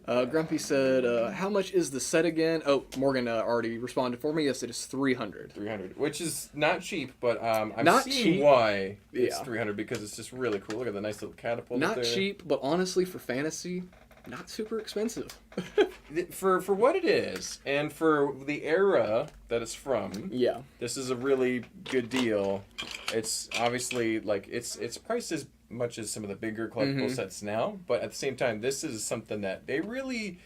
Grumpy said, "How much is the set again?" Oh, Morgan already responded for me. Yes, it is 300. 300, which is not cheap, but I'm Not seeing cheap. why it's Yeah. 300 because it's just really cool. Look at the nice little catapult. up Not there. cheap, but honestly, for fantasy, not super expensive. For what it is, and for the era that it's from. Yeah. This is a really good deal. It's obviously like it's priced as much as some of the bigger collectible sets now, but at the same time, this is something that they really.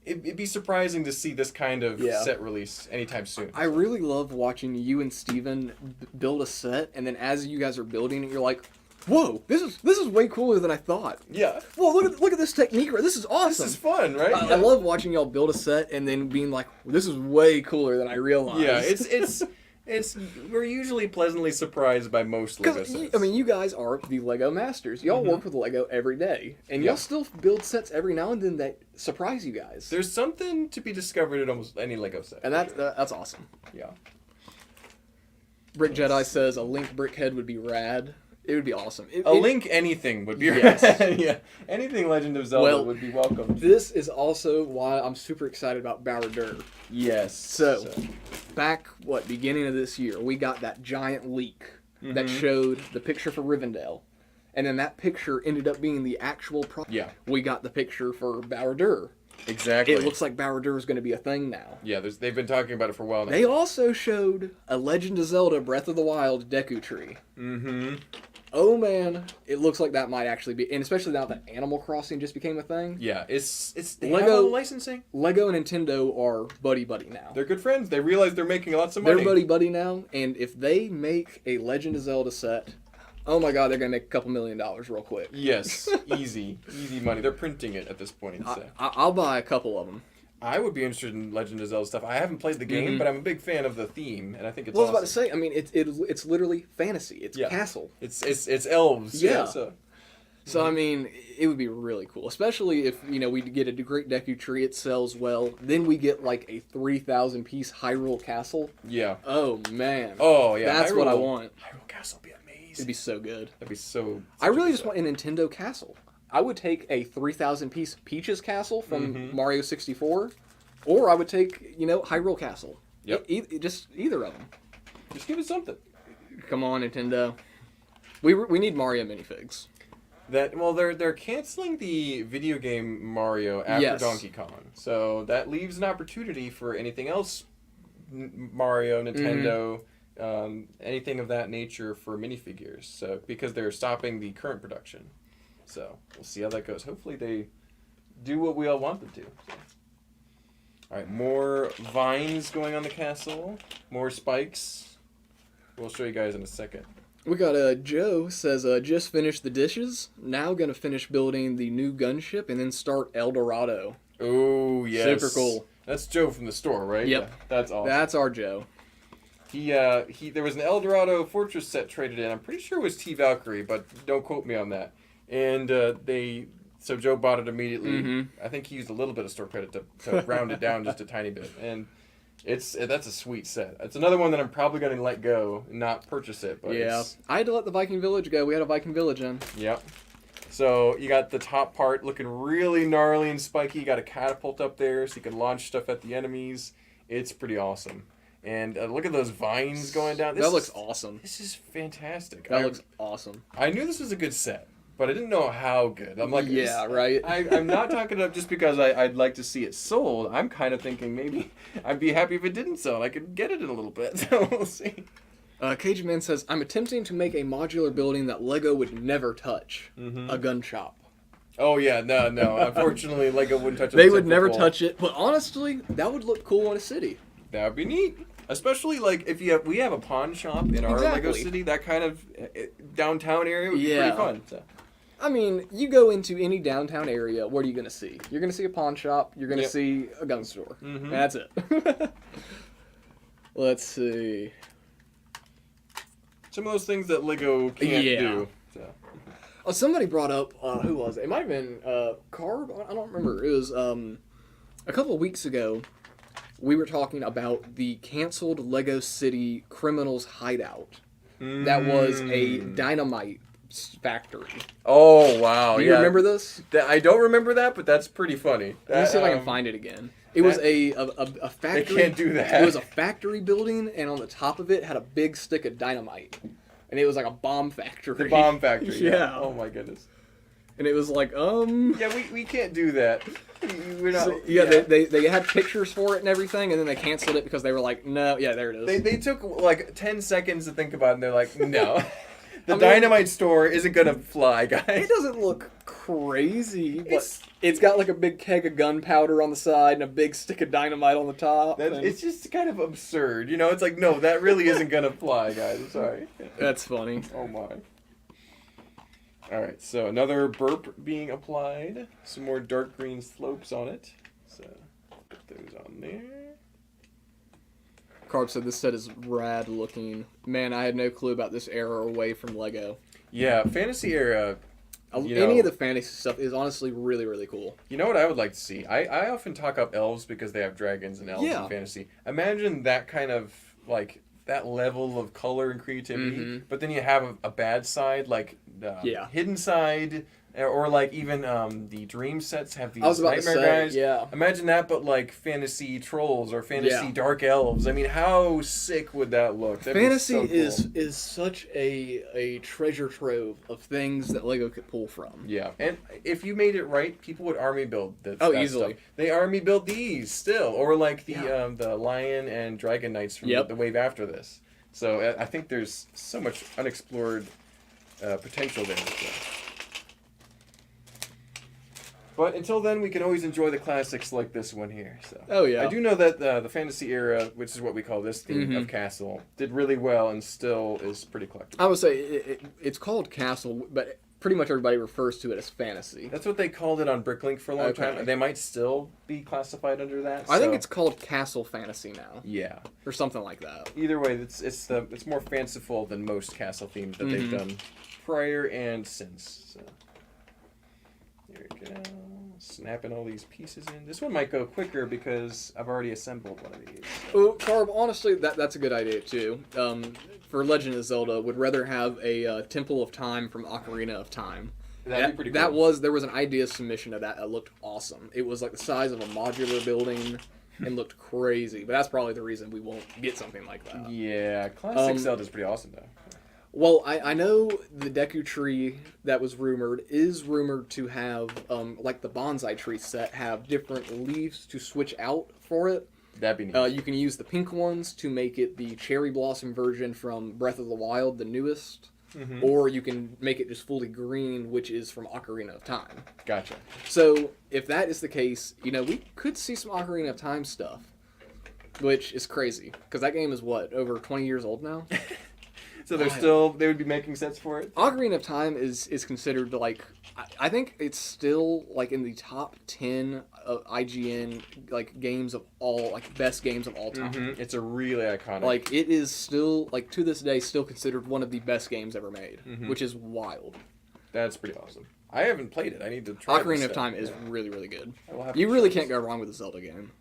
It'd be surprising to see this kind of set release anytime soon. I really love watching you and Steven build a set, and then as you guys are building it, you're like, "Whoa, this is way cooler than I thought." Yeah. Whoa, look at this technique! This is awesome. This is fun, right? I love watching y'all build a set and then being like, "This is way cooler than I realized." Yeah, it's we're usually pleasantly surprised by most Lego sets. I mean, you guys are the Lego masters. Y'all work with Lego every day, and y'all still build sets every now and then that surprise you guys. There's something to be discovered in almost any Lego set. And that's awesome. Yeah. Brick Jedi says a Link Brickhead would be rad. It would be awesome. Link anything would be Yes. yeah. Anything Legend of Zelda would be welcome. This is also why I'm super excited about Bowser. Yes. So, back, beginning of this year, we got that giant leak that showed the picture for Rivendell. And then that picture ended up being the actual product. Yeah. We got the picture for Bowser. Exactly. It looks like Bowser is going to be a thing now. Yeah, they've been talking about it for a while now. They also showed a Legend of Zelda Breath of the Wild Deku Tree. Mm-hmm. Oh man, it looks like that might actually be, and especially now that Animal Crossing just became a thing. Yeah, it's they Lego- have all the licensing. Lego and Nintendo are buddy now. They're good friends. They realize they're making lots of money. They're buddy now, and if they make a Legend of Zelda set, oh my god, they're gonna make a couple $1 million real quick. Yes, easy money. They're printing it at this point. I'll buy a couple of them. I would be interested in Legend of Zelda stuff. I haven't played the game, but I'm a big fan of the theme, and I think it's Well, awesome. I was about to say, I mean, it's literally fantasy. It's castle. It's elves. Yeah. So I mean, it would be really cool, especially if we get a great Deku Tree, it sells well. Then we get like a 3,000 piece Hyrule Castle. yeah. Oh man. Oh yeah. That's what I want. Hyrule Castle would be amazing. It'd be so good. That'd be so. I really just want a Nintendo castle. I would take a 3,000 piece Peaches Castle from Mario 64, or I would take Hyrule Castle. Yep. Just either of them. Just give it something. Come on, Nintendo. We need Mario minifigs. They're canceling the video game Mario after Yes. Donkey Kong, so that leaves an opportunity for anything else, Mario, Nintendo, anything of that nature for minifigures. So because they're stopping the current production, so we'll see how that goes. Hopefully they do what we all want them to. So. All right, more vines going on the castle, more spikes. We'll show you guys in a second. We got Joe says just finished the dishes. Now gonna finish building the new gunship and then start El Dorado. Oh yes, Super cool. That's Joe from the store, right? Yep. Yeah, that's awesome. That's our Joe. He there was an El Dorado Fortress set traded in. I'm pretty sure it was T Valkyrie, but don't quote me on that. And so Joe bought it immediately. I think he used a little bit of store credit to round it down just a tiny bit. And that's a sweet set. It's another one that I'm probably going to let go and not purchase it. But Yeah, I had to let the Viking Village go. We had a Viking Village in. Yep. So you got the top part looking really gnarly and spiky. You got a catapult up there so you can launch stuff at the enemies. It's pretty awesome. And look at those vines going down. That looks awesome. This is fantastic. That looks awesome. I knew this was a good set, but I didn't know how good. I'm like, yeah, right. I'm not talking up just because I'd like to see it sold. I'm kind of thinking maybe I'd be happy if it didn't sell. I could get it in a little bit. So we'll see. Cage Man says, I'm attempting to make a modular building that Lego would never touch. A gun shop. Oh yeah, no. Unfortunately, Lego wouldn't touch it. They would never touch it, but honestly, that would look cool in a city. That would be neat. Especially like if we have a pawn shop in our Lego city, that kind of downtown area would be pretty fun. So. I mean, you go into any downtown area, what are you going to see? You're going to see a pawn shop, you're going to see a gun store. Mm-hmm. That's it. Let's see. Some of those things that Lego can't do. So. Oh, somebody brought up, who was it? It might have been Carb? I don't remember. It was a couple of weeks ago, we were talking about the canceled Lego City Criminals Hideout. That was a dynamite factory. Oh, wow. Do you remember this? I don't remember that, but that's pretty funny. Let me see if I can find it again. It was a factory. They can't do that. It was a factory building, and on the top of it had a big stick of dynamite. And it was like a bomb factory. The bomb factory. Yeah. Oh, my goodness. And it was like, Yeah, we can't do that. We're not... So, they had pictures for it and everything, and then they canceled it because they were like, no, there it is. They took like 10 seconds to think about it, and they're like, no. The dynamite store isn't going to fly, guys. It doesn't look crazy, but it's got like a big keg of gunpowder on the side and a big stick of dynamite on the top. It's just kind of absurd. You know, it's like, no, that really isn't going to fly, guys. I'm sorry. That's funny. Oh, my. All right, so another burp being applied. Some more dark green slopes on it. So put those on there. Carb said this set is rad looking. Man, I had no clue about this era away from Lego. Yeah, fantasy era. Any of the fantasy stuff is honestly really, really cool. You know what I would like to see? I often talk up elves because they have dragons and elves in fantasy. Imagine that kind of, like, that level of color and creativity, but then you have a bad side, like the hidden side, or like even the dream sets have these nightmare guys. Yeah. Imagine that, but like fantasy trolls or fantasy dark elves. I mean, how sick would that look? That'd fantasy be so cool. is such a treasure trove of things that Lego could pull from. Yeah, and if you made it right, people would army build that easily. Stuff. They army build these still, or like the lion and dragon knights from the wave after this. So I think there's so much unexplored potential there. So. But until then, we can always enjoy the classics like this one here. So. Oh, yeah. I do know that the fantasy era, which is what we call this theme of Castle, did really well and still is pretty collectible. I would say it's called Castle, but pretty much everybody refers to it as fantasy. That's what they called it on Bricklink for a long time. They might still be classified under that. I think it's called Castle Fantasy now. Yeah. Or something like that. Either way, it's more fanciful than most Castle themes that they've done prior and since. So. There we go. Snapping all these pieces in. This one might go quicker because I've already assembled one of these. Oh, Carb, honestly, that's a good idea too. For Legend of Zelda, would rather have a Temple of Time from Ocarina of Time. That'd be pretty cool. There was an idea submission of that looked awesome. It was like the size of a modular building and looked crazy. But that's probably the reason we won't get something like that. Yeah, classic Zelda's pretty awesome though. Well, I know the Deku Tree that was rumored is rumored to have, like the Bonsai Tree set, have different leaves to switch out for it. That'd be neat. You can use the pink ones to make it the Cherry Blossom version from Breath of the Wild, the newest. Or you can make it just fully green, which is from Ocarina of Time. Gotcha. So, if that is the case, we could see some Ocarina of Time stuff. Which is crazy, because that game is, over 20 years old now? So they would be making sets for it? Ocarina of Time is considered like, I think it's still like in the top 10 of IGN like games of all, like best games of all time. It's a really iconic. Like it is still, like to this day, still considered one of the best games ever made, which is wild. That's pretty awesome. I haven't played it. I need to try Ocarina of Time is really, really good. You really can't go wrong with a Zelda game.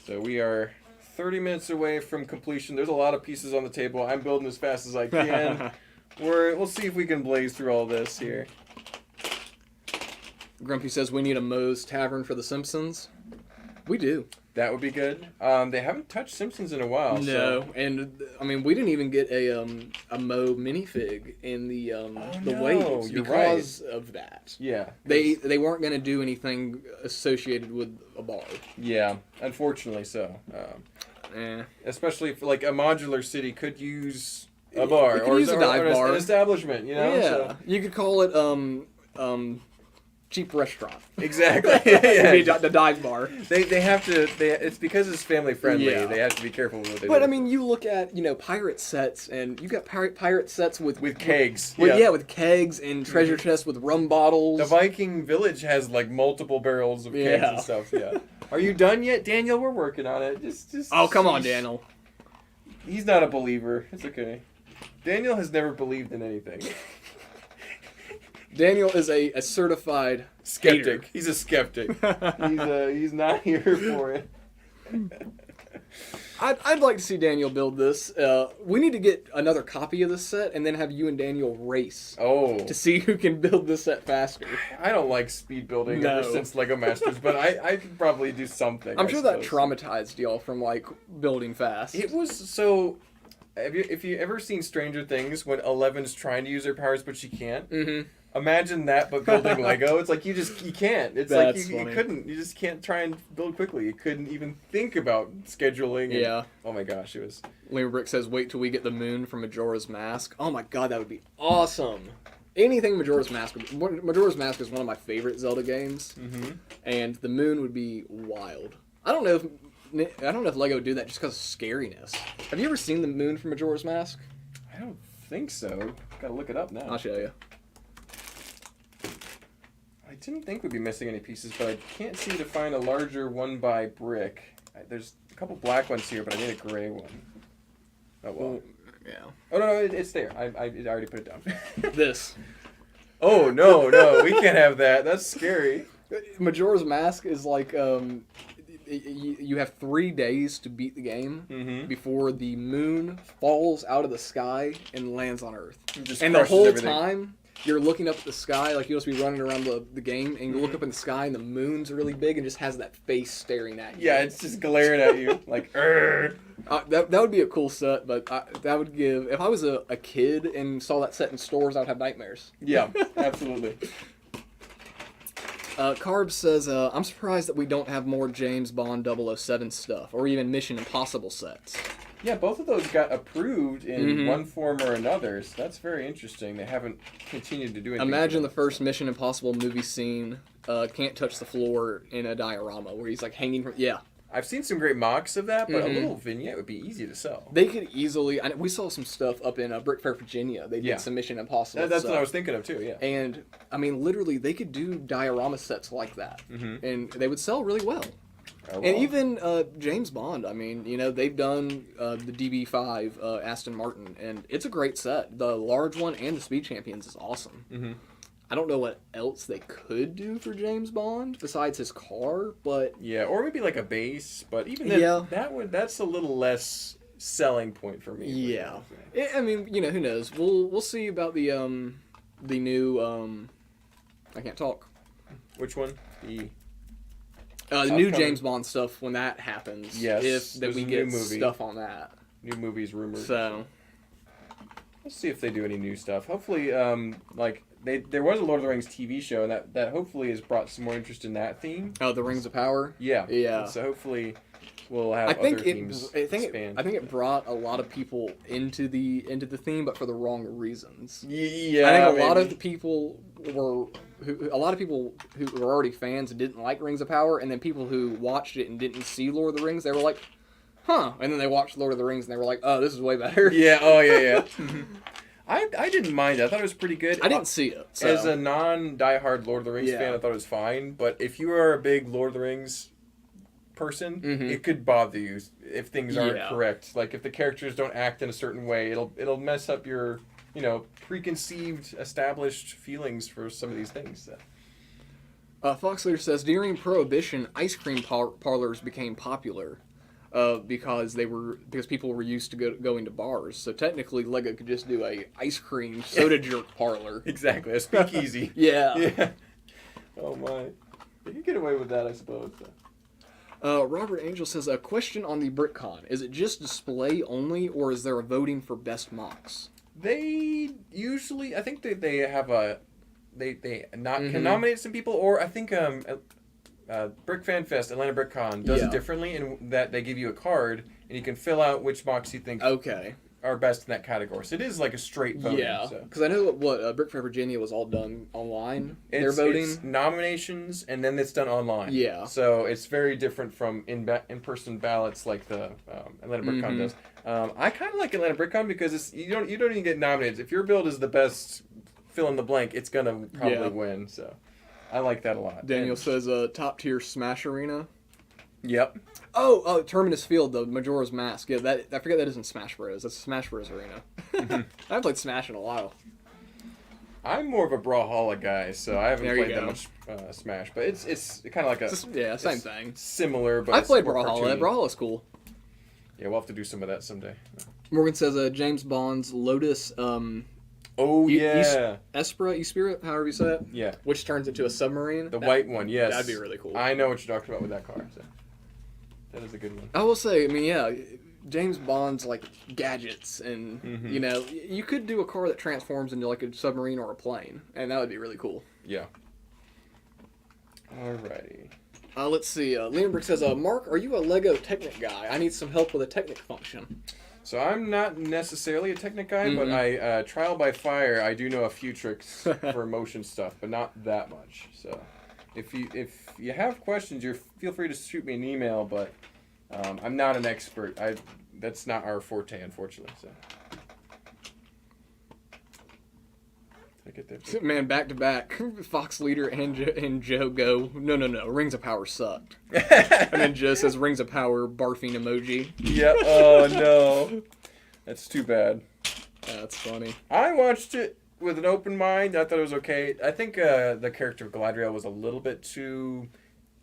So we are 30 minutes away from completion. There's a lot of pieces on the table. I'm building as fast as I can. We'll see if we can blaze through all this here. Grumpy says we need a Moe's Tavern for The Simpsons. We do. That would be good. They haven't touched Simpsons in a while. No, so. And I mean we didn't even get a Moe minifig in the waves because of that. Yeah, they weren't going to do anything associated with a bar. Yeah, unfortunately so. Especially for like a modular city could use a bar or use a dive bar, an establishment. Yeah, so. You could call it cheap restaurant. Exactly. It'd be the dive bar. They have to. It's because it's family friendly. Yeah. They have to be careful with what they do. But I mean, you look at pirate sets, and you got pirate sets with kegs. with kegs and treasure chests with rum bottles. The Viking village has like multiple barrels of kegs and stuff. Yeah. Are you done yet, Daniel? We're working on it. Just. Oh, come on, Daniel. He's not a believer. It's okay. Daniel has never believed in anything. Daniel is a certified Skeptic. hater. He's a skeptic. He's not here for it. I'd like to see Daniel build this. We need to get another copy of this set and then have you and Daniel race to see who can build this set faster. I don't like speed building ever since Lego Masters, but I could probably do something. I'm sure that traumatized y'all from building fast. It was so. If you ever seen Stranger Things when Eleven's trying to use her powers but she can't? Mm-hmm. Imagine that, but building Lego. It's like you can't. It's That's like you couldn't. You just can't try and build quickly. You couldn't even think about scheduling. Yeah. Oh my gosh, it was. Liam Brick says, "Wait till we get the moon from Majora's Mask." Oh my god, that would be awesome. Anything Majora's Mask. Majora's Mask is one of my favorite Zelda games, and the moon would be wild. I don't know if Lego would do that just because of scariness. Have you ever seen the moon from Majora's Mask? I don't think so. Gotta look it up now. I'll show you. I didn't think we'd be missing any pieces, but I can't seem to find a larger 1x brick. There's a couple black ones here, but I need a gray one. Oh, well. Yeah. Oh, no, it's there. I already put it down. This. Oh, no, we can't have that. That's scary. Majora's Mask is like, you have 3 days to beat the game before the moon falls out of the sky and lands on Earth. And the whole time, you're looking up at the sky, like you'll just be running around the game, and you look up in the sky, and the moon's really big and just has that face staring at you. Yeah, it's just glaring at you, like, that would be a cool set, but that would give... If I was a kid and saw that set in stores, I would have nightmares. Yeah, absolutely. Carb says, I'm surprised that we don't have more James Bond 007 stuff, or even Mission Impossible sets. Yeah, both of those got approved in one form or another, so that's very interesting. They haven't continued to do anything. Imagine the first Mission Impossible movie scene, can't touch the floor in a diorama, where he's like hanging from... Yeah. I've seen some great mocks of that, but a little vignette would be easy to sell. They could easily... we saw some stuff up in Brick Fair, Virginia. They did some Mission Impossible That's stuff. what I was thinking of, too, yeah. And, I mean, literally, they could do diorama sets like that. And they would sell really well. Oh, well. And even James Bond, I mean, they've done the DB5 Aston Martin, and it's a great set. The large one and the Speed Champions is awesome. I don't know what else they could do for James Bond besides his car, but... Yeah, or maybe like a base, but even then, that's a little less selling point for me. Yeah. I mean, who knows? We'll see about the new... I can't talk. Which one? The new James Bond stuff when that happens. Yes. If we get stuff on that. New movies rumored. So we'll see if they do any new stuff. Hopefully, there was a Lord of the Rings TV show, and that hopefully has brought some more interest in that theme. Oh, the Rings of Power. Yeah. Yeah. So hopefully, we'll have other themes expand. I think it brought a lot of people into the theme, but for the wrong reasons. Yeah. I think a lot of the people who were already fans and didn't like Rings of Power, and then people who watched it and didn't see Lord of the Rings, they were like, huh. And then they watched Lord of the Rings and they were like, oh, this is way better. Yeah, oh, yeah. I didn't mind it. I thought it was pretty good. I didn't see it. So. As a non-diehard Lord of the Rings fan, I thought it was fine. But if you are a big Lord of the Rings person, it could bother you if things aren't correct. Like if the characters don't act in a certain way, it'll mess up your preconceived, established feelings for some of these things. Foxleader says, during Prohibition, ice cream parlors became popular because people were used to going to bars. So technically, Lego could just do a ice cream soda jerk parlor. Exactly, a speakeasy. Yeah. Oh my, you can get away with that, I suppose. Robert Angel says, a question on the BrickCon. Is it just display only, or is there a voting for best mocks? They usually, I think they have can nominate some people, or I think Brick Fan Fest, Atlanta BrickCon does it differently in that they give you a card and you can fill out which box you think our best in that category. So it is like a straight voting. Yeah, So. because I know what Brick for Virginia was all done online. They're voting. It's nominations, and then it's done online. Yeah. So it's very different from in-person ballots like the Atlanta BrickCon does. I kind of like Atlanta BrickCon because you don't even get nominated. If your build is the best, fill in the blank, it's gonna probably win. So I like that a lot. Daniel says top tier Smash Arena. Yep. Oh, Terminus Field, the Majora's Mask. Yeah, I forget that isn't Smash Bros. That's Smash Bros. Arena. I haven't played Smash in a while. I'm more of a Brawlhalla guy, so I haven't There you played that go. much Smash. But it's kind of like Same thing. similar, but I it's played more Brawlhalla. cartoony. Brawlhalla's cool. Yeah, we'll have to do some of that someday. Morgan says James Bond's Lotus. Oh yeah. Espira, however you say it. Yeah. Which turns into a submarine. The white one, yes. That'd be really cool. I know what you're talking about with that car. So. That is a good one. I will say, I mean, yeah, James Bond's like gadgets, and Mm-hmm. you know, you could do a car that transforms into like a submarine or a plane, and that would be really cool. Yeah. Alrighty. Let's see. Leonberg says, Mark, are you a Lego Technic guy? I need some help with a Technic function. So I'm not necessarily a Technic guy, but I trial by fire. I do know a few tricks for motion stuff, but not that much. So if you have questions, feel free to shoot me an email. But I'm not an expert. That's not our forte, unfortunately. So. Did I get that? Man, back to back, Fox Leader and Joe go, no, Rings of Power sucked. And then Joe says Rings of Power barfing emoji. Yep. Oh no, that's too bad. That's funny. I watched it with an open mind. I thought it was okay. I think the character of Galadriel was a little bit too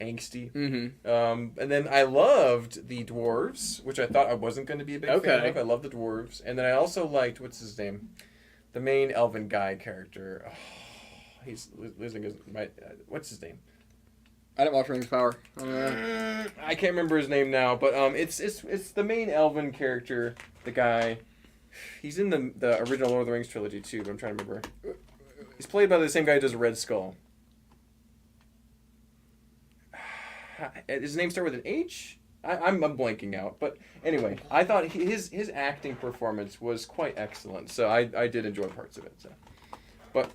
angsty. Mm-hmm. And then I loved the dwarves, which I thought I wasn't going to be a big fan of. I love the dwarves. And then I also liked, what's his name? The main elven guy character. Oh, he's losing his... what's his name? I didn't watch Rings of Power. I can't remember his name now, but it's the main elven character, the guy. He's in the original Lord of the Rings trilogy too, but I'm trying to remember. He's played by the same guy who does Red Skull. Does his name start with an H? I'm blanking out, but anyway, I thought his acting performance was quite excellent, so I did enjoy parts of it. So, but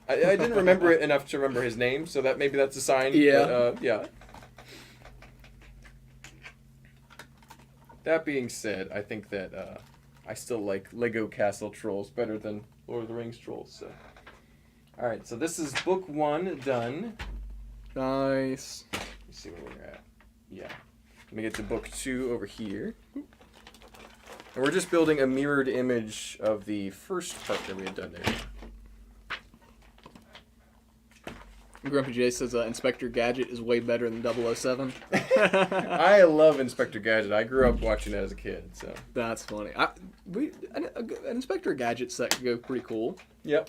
I didn't remember it enough to remember his name, so maybe that's a sign. Yeah. But, yeah. That being said, I think that I still like Lego Castle Trolls better than Lord of the Rings Trolls. So, all right, so this is book 1 done. Nice. Let's see where we're at. Yeah. Let me get to book 2 over here. And we're just building a mirrored image of the first part that we had done there. Grumpy J says Inspector Gadget is way better than 007. I love Inspector Gadget. I grew up watching it as a kid, so. That's funny. An Inspector Gadget set could go pretty cool. Yep.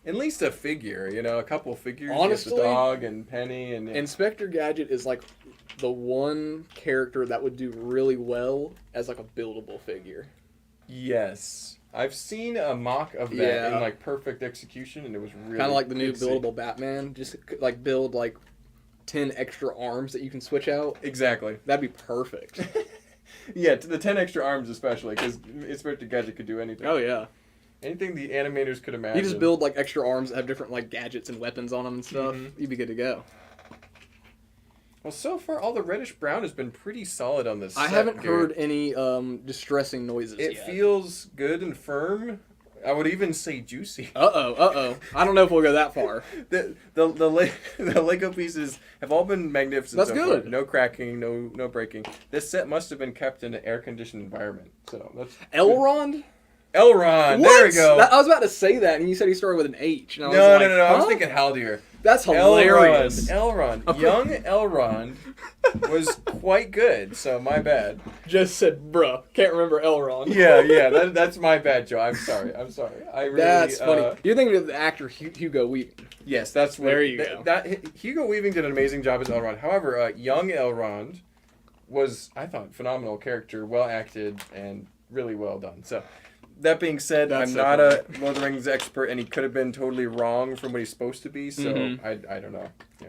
At least a figure, a couple figures. Honestly, the dog and Penny and. Inspector Gadget is like the one character that would do really well as like a buildable figure. Yes. I've seen a mock of that in like perfect execution, and it was really kind of like the new buildable Batman. Just like build like 10 extra arms that you can switch out. Exactly. That'd be perfect. Yeah, to the 10 extra arms especially, because Inspector Gadget could do anything. Oh yeah. Anything the animators could imagine. You just build like extra arms that have different like gadgets and weapons on them and stuff. You'd be good to go. Well, so far all the reddish brown has been pretty solid on this. I haven't heard any distressing noises yet. It feels good and firm. I would even say juicy. Uh-oh. I don't know if we'll go that far. The Lego pieces have all been magnificent. That's so good. Far. No cracking, no breaking. This set must have been kept in an air-conditioned environment. So that's Elrond? Elrond. What? There we go. I was about to say that, and you said he started with an H. And I was No. like, I was huh? thinking Haldir. That's hilarious. Elrond. Young Elrond was quite good, so my bad. Just said, bruh, can't remember Elrond. Yeah, that's my bad, Joe. I'm sorry. I really, That's funny. You're thinking of the actor Hugo Weaving. Yes, that's what. There you go. Hugo Weaving did an amazing job as Elrond. However, young Elrond was, I thought, phenomenal character, well acted, and really well done. So, that being said, I'm not a Lord of the Rings expert, and he could have been totally wrong from what he's supposed to be. So I don't know. Yeah.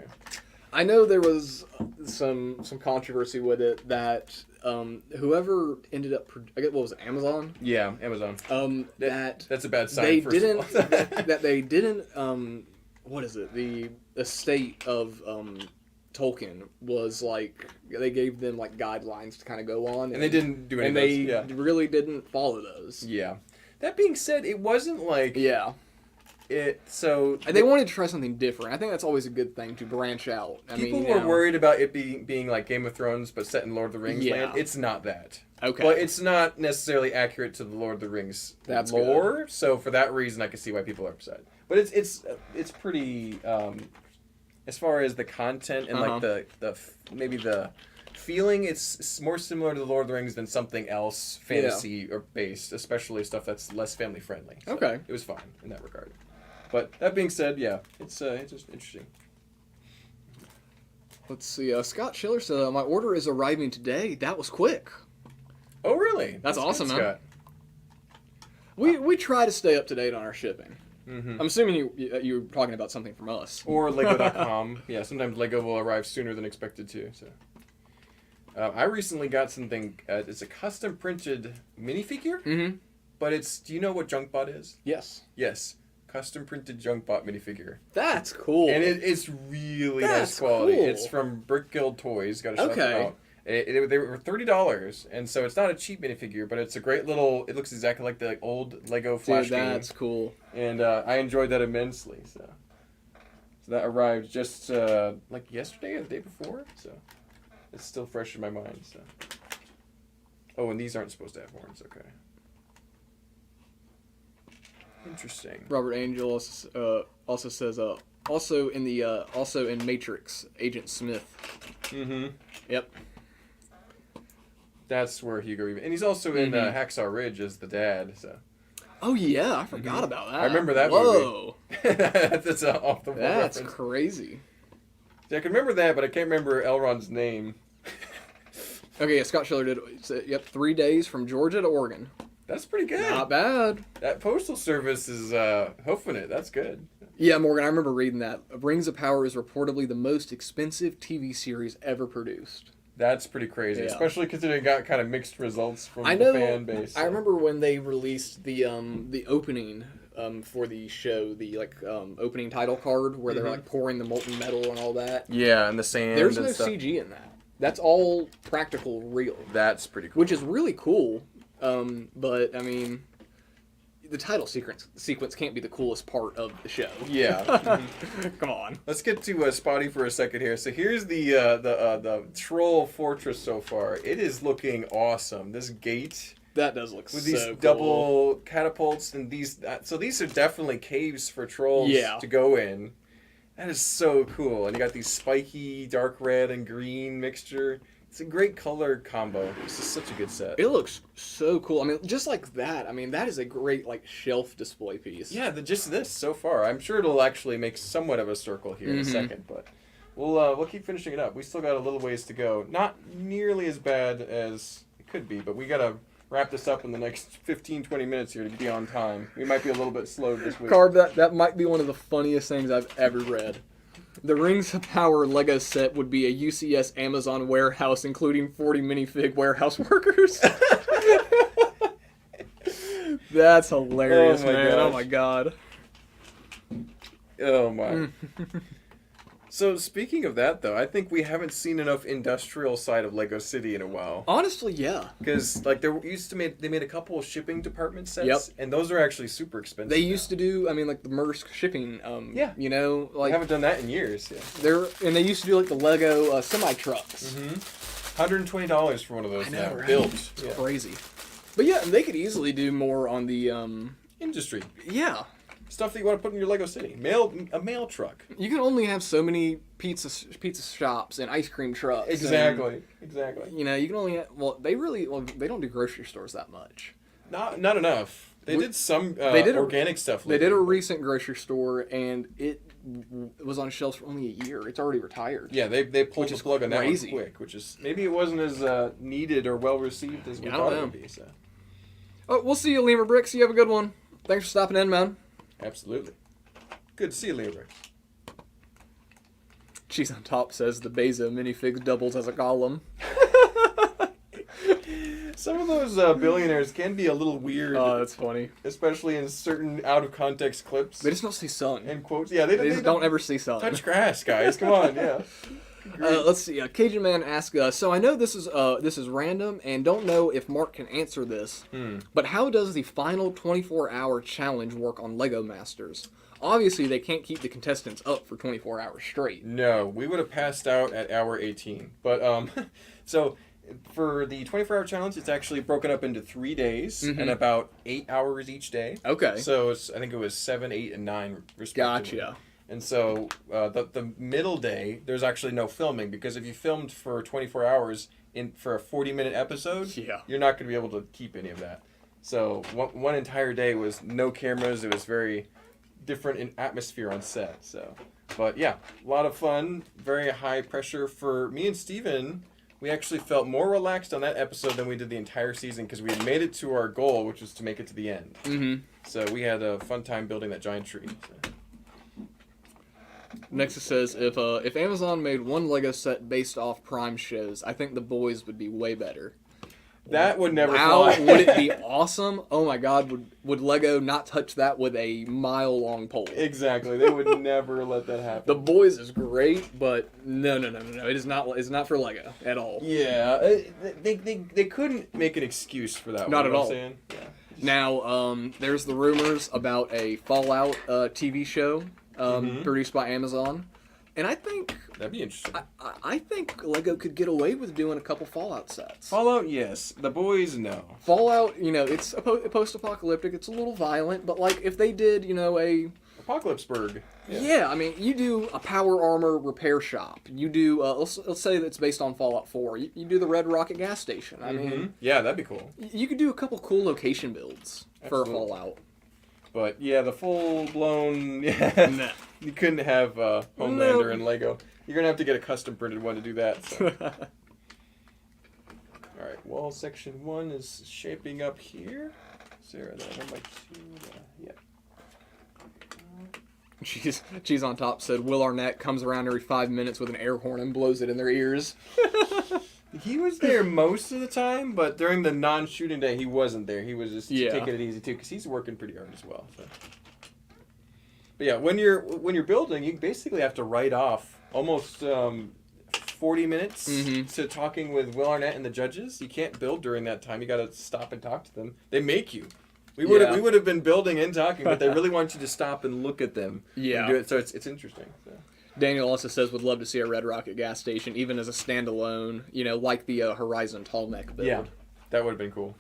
I know there was some controversy with it that whoever ended up I get what was it, Amazon? Yeah, Amazon. That's a bad sign. They first didn't of all. that they didn't what is it, the estate of Tolkien was like they gave them like guidelines to kind of go on, and they didn't do any and of those. they Yeah. really didn't follow those. Yeah. That being said, it wasn't like Yeah. So They wanted to try something different. I think that's always a good thing to branch out. People were worried about it being like Game of Thrones, but set in Lord of the Rings Yeah. land. It's not that. Okay. But it's not necessarily accurate to the Lord of the Rings lore. So for that reason, I can see why people are upset. But it's pretty as far as the content and like the maybe the feeling. It's more similar to the Lord of the Rings than something else fantasy or based, especially stuff that's less family friendly. So Okay. It was fine in that regard. But that being said, yeah, it's just interesting. Let's see. Scott Schiller said, my order is arriving today. That was quick. Oh, really? That's awesome, good, man. Scott. We try to stay up to date on our shipping. Mm-hmm. I'm assuming you were talking about something from us. Or Lego.com. Yeah, sometimes Lego will arrive sooner than expected too. So, I recently got something. It's a custom printed minifigure, Mm-hmm. but it's. Do you know what JunkBot is? Yes. Yes, custom printed JunkBot minifigure, That's cool. and it's really That's nice quality. cool. It's from Brick Guild Toys. Got to shout them Okay. out. They were $30, and so it's not a cheap minifigure, but it's a great little. It looks exactly like the old Lego Flash Dude, that's game, cool. and I enjoyed that immensely. So that arrived just like yesterday or the day before. So it's still fresh in my mind. So oh, and these aren't supposed to have horns. Okay, interesting. Robert Angel also says also in Matrix, Agent Smith. Mm-hmm. Yep. That's where Hugo Weaving, and he's also in Hacksaw Ridge as the dad. So Oh yeah, I forgot about that. I remember that Whoa. movie. That's an off the wall That's reference. crazy. See, I can remember that, but I can't remember Elrond's name. Okay, yeah, Scott Schiller did. Yep, 3 days from Georgia to Oregon. That's pretty good. Not bad. That postal service is hoofing it. That's good. Yeah, Morgan, I remember reading that. Rings of Power is reportedly the most expensive TV series ever produced. That's pretty crazy, Yeah. especially considering it got kind of mixed results from I the know. fan base. I remember when they released the opening for the show, the opening title card where they're like pouring the molten metal and all that. Yeah, and the sand. There's and no stuff. CG in that. That's all practical, real, That's pretty cool. which is really cool. But I mean, the title sequence can't be the coolest part of the show. Yeah. Come on. Let's get to Spotty for a second here. So here's the troll fortress so far. It is looking awesome. This gate That does look with so these cool. double catapults and these. So these are definitely caves for trolls to go in. That is so cool. And you got these spiky dark red and green mixture. It's a great color combo. This is such a good set. It looks so cool. I mean, just like that. I mean, that is a great shelf display piece. Yeah, just this so far. I'm sure it'll actually make somewhat of a circle here in a second, but we'll keep finishing it up. We still got a little ways to go. Not nearly as bad as it could be, but we gotta wrap this up in the next 15-20 minutes here to be on time. We might be a little bit slow this week. Carb, that might be one of the funniest things I've ever read. The Rings of Power Lego set would be a UCS Amazon warehouse, including 40 minifig warehouse workers. That's hilarious, Oh my man. gosh. Oh my god. Oh my. So speaking of that, though, I think we haven't seen enough industrial side of Lego City in a while. Honestly, yeah. Because they made a couple of shipping department sets, Yep. and those are actually super expensive. They used to do, I mean, the Maersk shipping. Yeah. You know, I haven't done that in years. Yeah. they used to do the Lego semi trucks. $120 for one of those I know, now right? built. It's Yeah. crazy. But yeah, they could easily do more on the Industry yeah. stuff that you want to put in your Lego City. A mail truck. You can only have so many pizza shops and ice cream trucks. Exactly. And, you know, you can only have, they don't do grocery stores that much. Not enough. They did some organic stuff. They did a lately. recent grocery store, and it was on shelves for only a year. It's already retired. Yeah, they pulled Which the is plug on that one crazy. quick, which is maybe it wasn't as needed or well received as we Yeah, I thought don't it would know. be. So Oh, we'll see you, Lemur Bricks. You have a good one. Thanks for stopping in, man. absolutely, good to see you, Libra. Cheese on Top says the Bezo minifig doubles as a golem. Some of those billionaires can be a little weird. Oh, that's funny. Especially in certain out-of-context clips. They just don't see sun. And quotes. Yeah, they just don't ever see sun. Touch grass, guys. Come on, yeah. Let's see. Cajun Man asks, so I know this is random and don't know if Mark can answer this, but how does the final 24-hour challenge work on Lego Masters? Obviously, they can't keep the contestants up for 24 hours straight. No, we would have passed out at hour 18. But, so... For the 24-hour challenge, it's actually broken up into 3 days and about 8 hours each day. Okay. So I think it was 7, 8, and 9 respectively. Gotcha. And so the middle day, there's actually no filming because if you filmed for 24 hours for a 40-minute episode, you're not going to be able to keep any of that. So one entire day was no cameras. It was very different in atmosphere on set. So, but yeah, a lot of fun. Very high pressure for me and Steven. We actually felt more relaxed on that episode than we did the entire season because we had made it to our goal, which was to make it to the end. So we had a fun time building that giant tree. So. Next it says, if Amazon made one Lego set based off Prime shows, I think The Boys would be way better. That would never fly. fly. Would it be awesome? Oh my god, would Lego not touch that with a mile-long pole? Exactly. They would never let that happen. The Boys is great, but no. It is not. It's not for Lego at all. Yeah, they couldn't make an excuse for that. Not at all. Yeah. Now, there's the rumors about a Fallout TV show produced by Amazon, and I think that'd be interesting. I think Lego could get away with doing a couple Fallout sets. Fallout, yes. The Boys, no. Fallout, it's a post-apocalyptic. It's a little violent, but like if they did, a Apocalypseburg. Yeah, I mean, you do a power armor repair shop. You do, let's say that's based on Fallout 4. You do the Red Rocket gas station. I mean, yeah, that'd be cool. You could do a couple cool location builds for a Fallout. But yeah, the full-blown, nah. You couldn't have Homelander and Lego. You're gonna have to get a custom printed one to do that. So. All right, wall section 1 is shaping up here. Sarah, that 1 by 2. Yeah. Cheese on Top said Will Arnett comes around every 5 minutes with an air horn and blows it in their ears. He was there most of the time, but during the non-shooting day, he wasn't there. He was just taking it easy too, because he's working pretty hard as well. So. But yeah, when you're building, you basically have to write off almost 40 minutes to talking with Will Arnett and the judges. You can't build during that time. You got to stop and talk to them. They make you. We would have been building and talking, but they really want you to stop and look at them. Yeah. And do it. So it's interesting. So. Daniel also says would love to see a Red Rocket gas station, even as a standalone, like the Horizon tall neck build. Yeah, that would have been cool.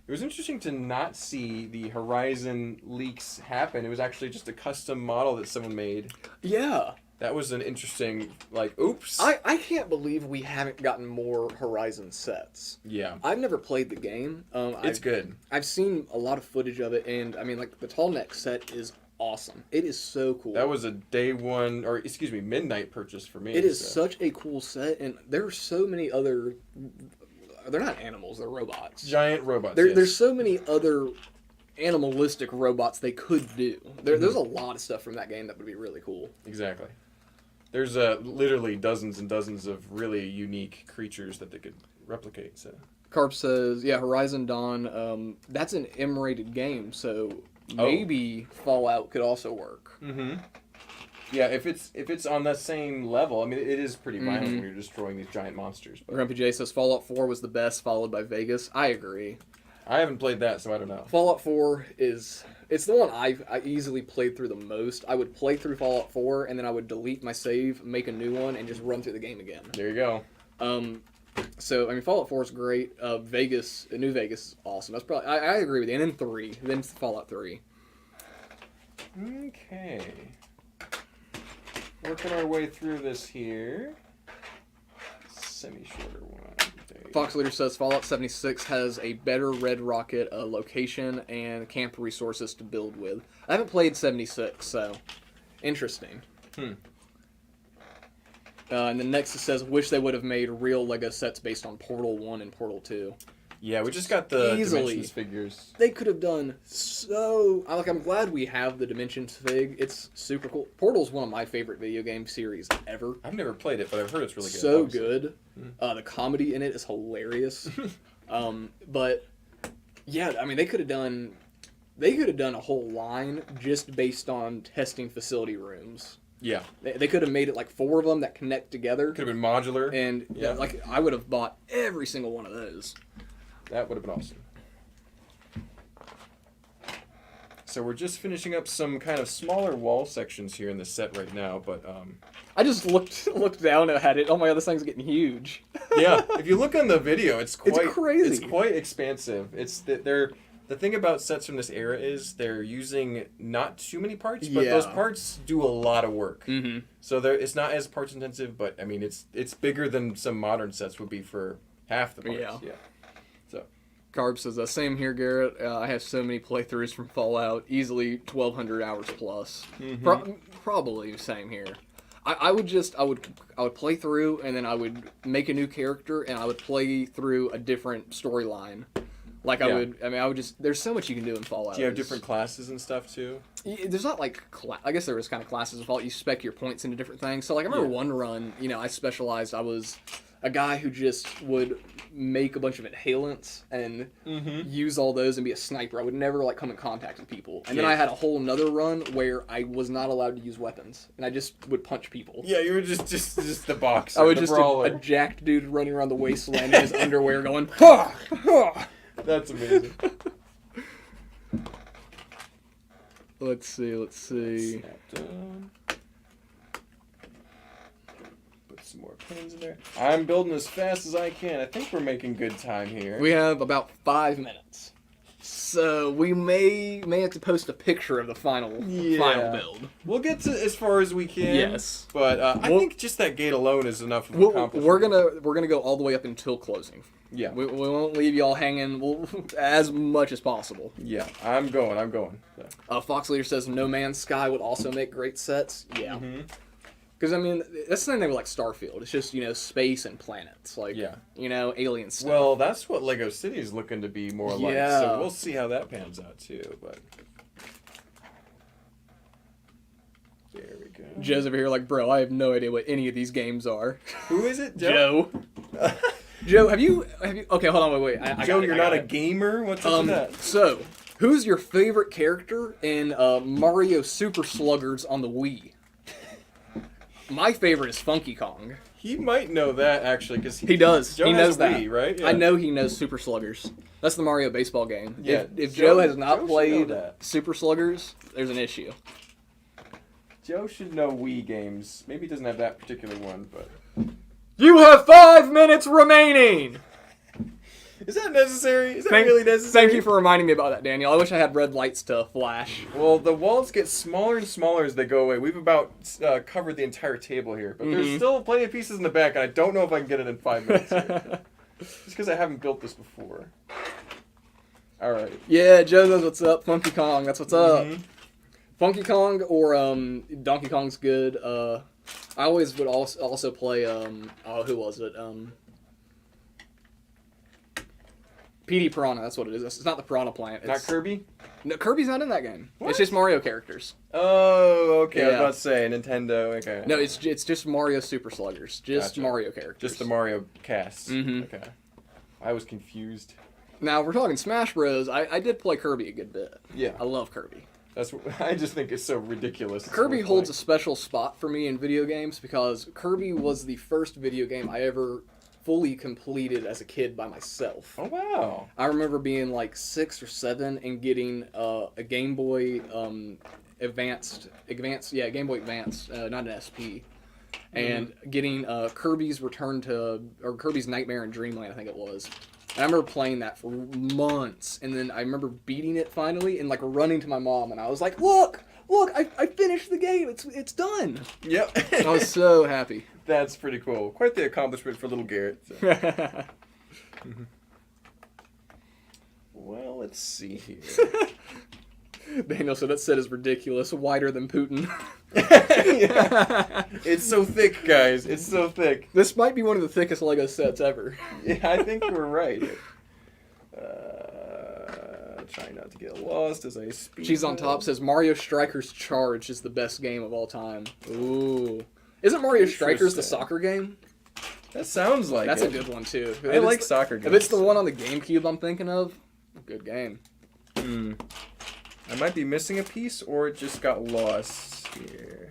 It was interesting to not see the Horizon leaks happen. It was actually just a custom model that someone made. Yeah. That was an interesting, oops. I can't believe we haven't gotten more Horizon sets. Yeah. I've never played the game. It's good. I've seen a lot of footage of it, and I mean, the tall neck set is awesome. It is so cool. That was a midnight purchase for me. It is such a cool set, and there are so many other... They're not animals, they're robots. Giant robots, There's so many other animalistic robots they could do. There's a lot of stuff from that game that would be really cool. Exactly. There's literally dozens and dozens of really unique creatures that they could replicate. So. Carp says, yeah, Horizon Dawn, that's an M-rated game, so maybe Fallout could also work. Yeah, if it's on that same level, I mean, it is pretty violent when you're destroying these giant monsters. But. Grumpy J says Fallout 4 was the best, followed by Vegas. I agree. I haven't played that, so I don't know. Fallout 4 it's the one I easily played through the most. I would play through Fallout 4, and then I would delete my save, make a new one, and just run through the game again. There you go. So, I mean, Fallout 4 is great. New Vegas is awesome. That's probably, I agree with you. And then Fallout 3. Okay. Working our way through this here. Semi-shorter one. Fox Leader says Fallout 76 has a better Red Rocket location and camp resources to build with. I haven't played 76, so interesting. And then next it says, wish they would have made real Lego sets based on Portal 1 and Portal 2. Yeah, we just got the Easily. Dimensions figures. They could have done so. I'm glad we have the Dimensions fig. It's super cool. Portal's one of my favorite video game series ever. I've never played it, but I've heard it's really good. So obviously. good. The comedy in it is hilarious. But yeah, I mean, they could have done a whole line just based on testing facility rooms. Yeah. They could have made it like 4 of them that connect together. Could have been modular. And Yeah. like I would have bought every single one of those. That would have been awesome. So we're just finishing up some kind of smaller wall sections here in the set right now, but I just looked down at it. Oh my god, this thing's getting huge. yeah, if you look on the video, it's crazy. It's quite expansive. It's that the thing about sets from this era is they're using not too many parts, but those parts do a lot of work. Mm-hmm. So it's not as parts intensive, but I mean it's bigger than some modern sets would be for half the parts. Yeah. So Carb says, same here, Garrett. I have so many playthroughs from Fallout, easily 1,200 hours plus. Mm-hmm. Probably same here. I would play through, and then I would make a new character, and I would play through a different storyline. Like I would just. There's so much you can do in Fallout. Do you have different classes and stuff too? There's not like I guess there was kind of classes of Fallout. You spec your points into different things. So like I remember one run, I specialized. I was a guy who just would make a bunch of inhalants and use all those and be a sniper. I would never like come in contact with people. And then I had a whole nother run where I was not allowed to use weapons, and I just would punch people. Yeah, you were just the boxer. I was the just brawler. a jacked dude running around the wasteland in his underwear going, ha! Ha! That's amazing. Let's see. Snap down. Put some more pins in there. I'm building as fast as I can. I think we're making good time here. We have about 5 minutes. So we may have to post a picture of the final build. We'll get to as far as we can. Yes. But I think just that gate alone is enough of an accomplishment. We're gonna go all the way up until closing. Yeah. We won't leave y'all hanging as much as possible. Yeah, I'm going. So. Fox Leader says No Man's Sky would also make great sets. Yeah. Mm-hmm. Because, I mean, that's the thing with, like, Starfield. It's just, space and planets. Like, alien stuff. Well, that's what Lego City is looking to be more like. Yeah. So we'll see how that pans out, too. But there we go. Joe's over here like, bro, I have no idea what any of these games are. Who is it, Joe? Joe, have you... Okay, hold on, wait. Joe, you're not a gamer? What's up with that? So, who's your favorite character in Mario Super Sluggers on the Wii? My favorite is Funky Kong. He might know that, actually, because he does. Joe he knows has that. Wii, right? Yeah. I know he knows Super Sluggers. That's the Mario baseball game. Yeah. If Joe has not Joe played should know that. Super Sluggers, there's an issue. Joe should know Wii games. Maybe he doesn't have that particular one, but... You have 5 minutes remaining! Is that necessary? Is that really necessary? Thank you for reminding me about that, Daniel. I wish I had red lights to flash. Well, the walls get smaller and smaller as they go away. We've about covered the entire table here, but there's still plenty of pieces in the back, and I don't know if I can get it in 5 minutes here. Just because I haven't built this before. All right. Yeah, Joe knows what's up. Funky Kong, that's what's up. Funky Kong or Donkey Kong's good. I always would also play, who was it? PD Piranha, that's what it is. It's not the Piranha Plant. Not Kirby? No, Kirby's not in that game. What? It's just Mario characters. Oh, okay. I was Yeah. about to say Nintendo. Okay. No, it's just Mario Super Sluggers. Just Gotcha. Mario characters. Just the Mario cast. Mhm. Okay. I was confused. Now, we're talking Smash Bros. I did play Kirby a good bit. Yeah. I love Kirby. That's what, I just think it's so ridiculous. Kirby holds a special spot for me in video games because Kirby was the first video game I ever fully completed as a kid by myself. Oh, wow. I remember being like 6 or 7 and getting a Game Boy Advanced, Game Boy Advance, not an SP, and getting Kirby's Nightmare in Dreamland, I think it was. And I remember playing that for months, and then I remember beating it finally and like running to my mom, and I was like, "Look, I finished the game. It's done." Yep. I was so happy. That's pretty cool. Quite the accomplishment for little Garrett. So. Well, let's see here. Daniel said that set is ridiculous, wider than Putin. Yeah. It's so thick, guys. It's so thick. This might be one of the thickest Lego sets ever. Yeah, I think we're right. Trying not to get lost as I speak. She's on top, says Mario Strikers Charge is the best game of all time. Ooh. Isn't Mario Strikers the soccer game? That sounds like That's it. a good one, too. I like soccer games. If it's the one on the GameCube I'm thinking of, good game. I might be missing a piece, or it just got lost here.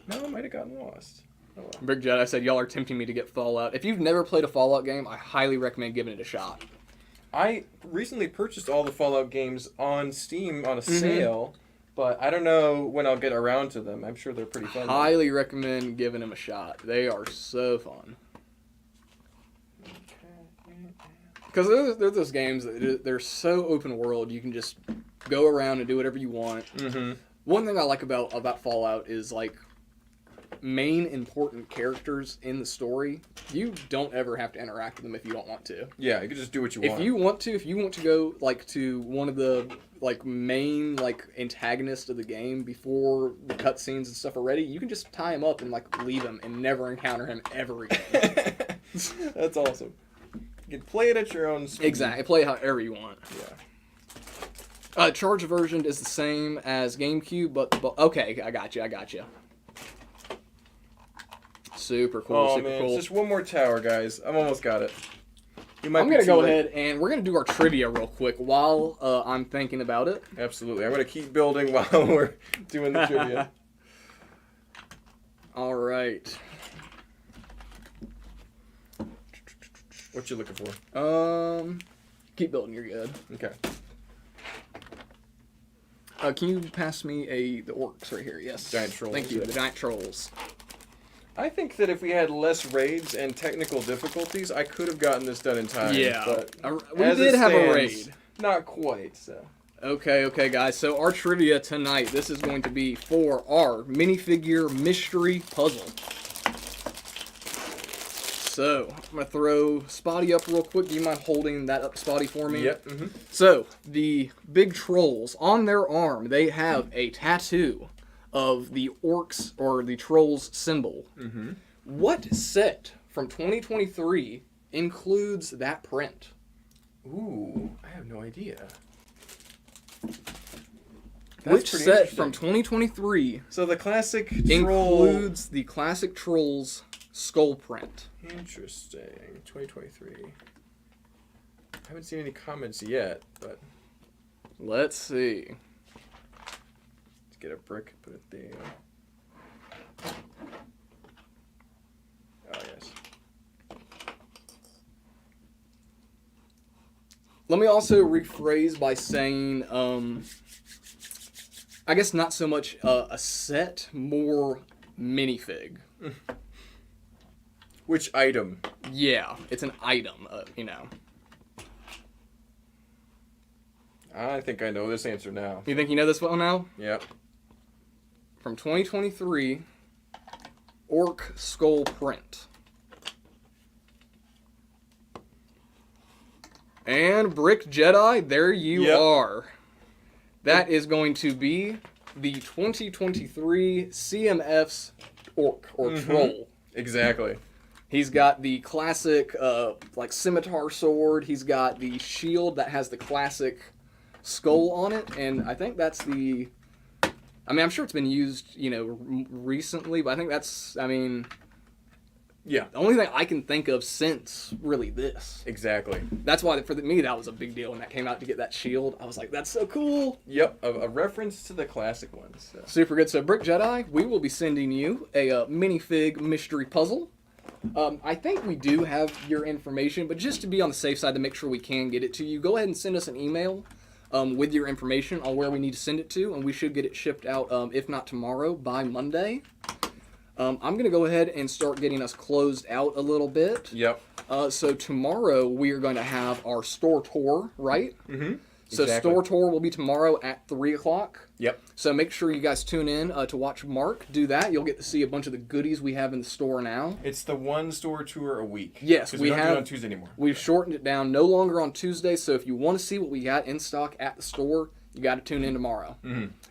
No, it might have gotten lost. Oh, well. Big Jedi said, y'all are tempting me to get Fallout. If you've never played a Fallout game, I highly recommend giving it a shot. I recently purchased all the Fallout games on Steam on a sale, but I don't know when I'll get around to them. I'm sure they're pretty fun. Highly recommend giving them a shot. They are so fun. Because they're those games that they're so open world, you can just go around and do whatever you want. One thing I like about Fallout is, like, main important characters in the story, you don't ever have to interact with them if you don't want to. Yeah, you can just do what you want. If you want to go, like, to one of the, like, main, like, antagonists of the game before the cutscenes and stuff are ready, you can just tie him up and, like, leave him and never encounter him ever again. That's awesome. You can play it at your own speed. Exactly. Play it however you want. Yeah. Charge version is the same as GameCube, but okay, I got you. Super cool, super cool. Just one more tower, guys. I'm almost got it. I'm going to go ahead and we're going to do our trivia real quick while I'm thinking about it. Absolutely. I'm going to keep building while we're doing the trivia. All right. What you looking for? Keep building, you're good. Okay. Can you pass me the orcs right here? Yes. Giant trolls. Thank you, the giant trolls. I think that if we had less raids and technical difficulties, I could have gotten this done in time. Yeah. But We as did it have a stands, raid. Not quite, so. Okay, guys. So our trivia tonight, this is going to be for our minifigure mystery puzzle. So, I'm going to throw Spotty up real quick. Do you mind holding that up, Spotty, for me? Yep. So, the big trolls, on their arm, they have a tattoo of the orcs, or the trolls symbol. What set from 2023 includes that print? Ooh, I have no idea. Which set from 2023 So the classic includes the classic trolls skull print? Interesting. 2023. I haven't seen any comments yet, but Let's see. let's get a brick, put it there. Oh, yes. Let me also rephrase by saying, I guess not so much a set, more minifig. Which item? Yeah, it's an item, you know. I think I know this answer now. You think you know this one now? Yep. From 2023, orc skull print. And Brick Jedi, there you are. That is going to be the 2023 CMF's orc, or troll. Exactly. He's got the classic, like, scimitar sword. He's got the shield that has the classic skull on it. And I think that's the... I mean, I'm sure it's been used, you know, recently. But I think that's, I mean... Yeah. The only thing I can think of since, really, this. Exactly. That's why, for me, that was a big deal when that came out to get that shield. I was like, that's so cool. Yep, a reference to the classic ones. So. Super good. So, Brick Jedi, we will be sending you a minifig mystery puzzle. I think we do have your information, but just to be on the safe side to make sure we can get it to you, go ahead and send us an email with your information on where we need to send it to, and we should get it shipped out, if not tomorrow, by Monday. I'm going to go ahead and start getting us closed out a little bit. Yep. So tomorrow we are going to have our store tour, right? Mm-hmm. So Exactly. store tour will be tomorrow at 3 o'clock. Yep. So make sure you guys tune in to watch Mark do that. You'll get to see a bunch of the goodies we have in the store now. It's the one store tour a week. Yes, 'Cause we don't do have. it on Tuesday anymore. We've shortened it down. No longer on Tuesday. So if you want to see what we got in stock at the store, you got to tune in tomorrow.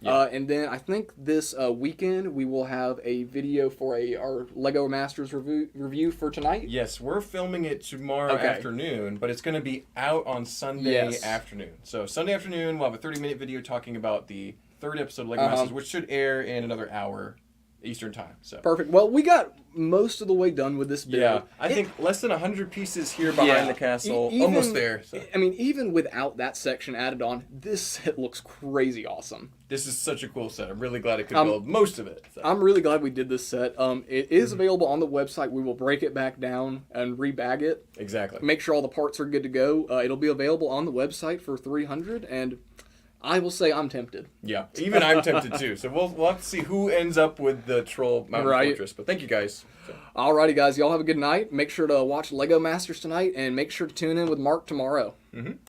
Yeah. And then I think this weekend we will have a video for our Lego Masters review for tonight. Yes, we're filming it tomorrow afternoon, but it's going to be out on Sunday afternoon. So Sunday afternoon, we'll have a 30-minute video talking about the third episode of Lego Masters, which should air in another hour Eastern time. So perfect. Well, we got most of the way done with this build. Yeah, I think less than 100 pieces here behind the castle. Almost there. So. I mean, even without that section added on, this set looks crazy awesome. This is such a cool set. I'm really glad I could build most of it. So. I'm really glad we did this set. It is available on the website. We will break it back down and rebag it. Exactly. Make sure all the parts are good to go. It'll be available on the website for $300, and I will say I'm tempted. Yeah, even I'm tempted too. So we'll have to see who ends up with the Troll Mountain Fortress. But thank you guys. So. Alrighty, guys. Y'all have a good night. Make sure to watch Lego Masters tonight, and make sure to tune in with Mark tomorrow.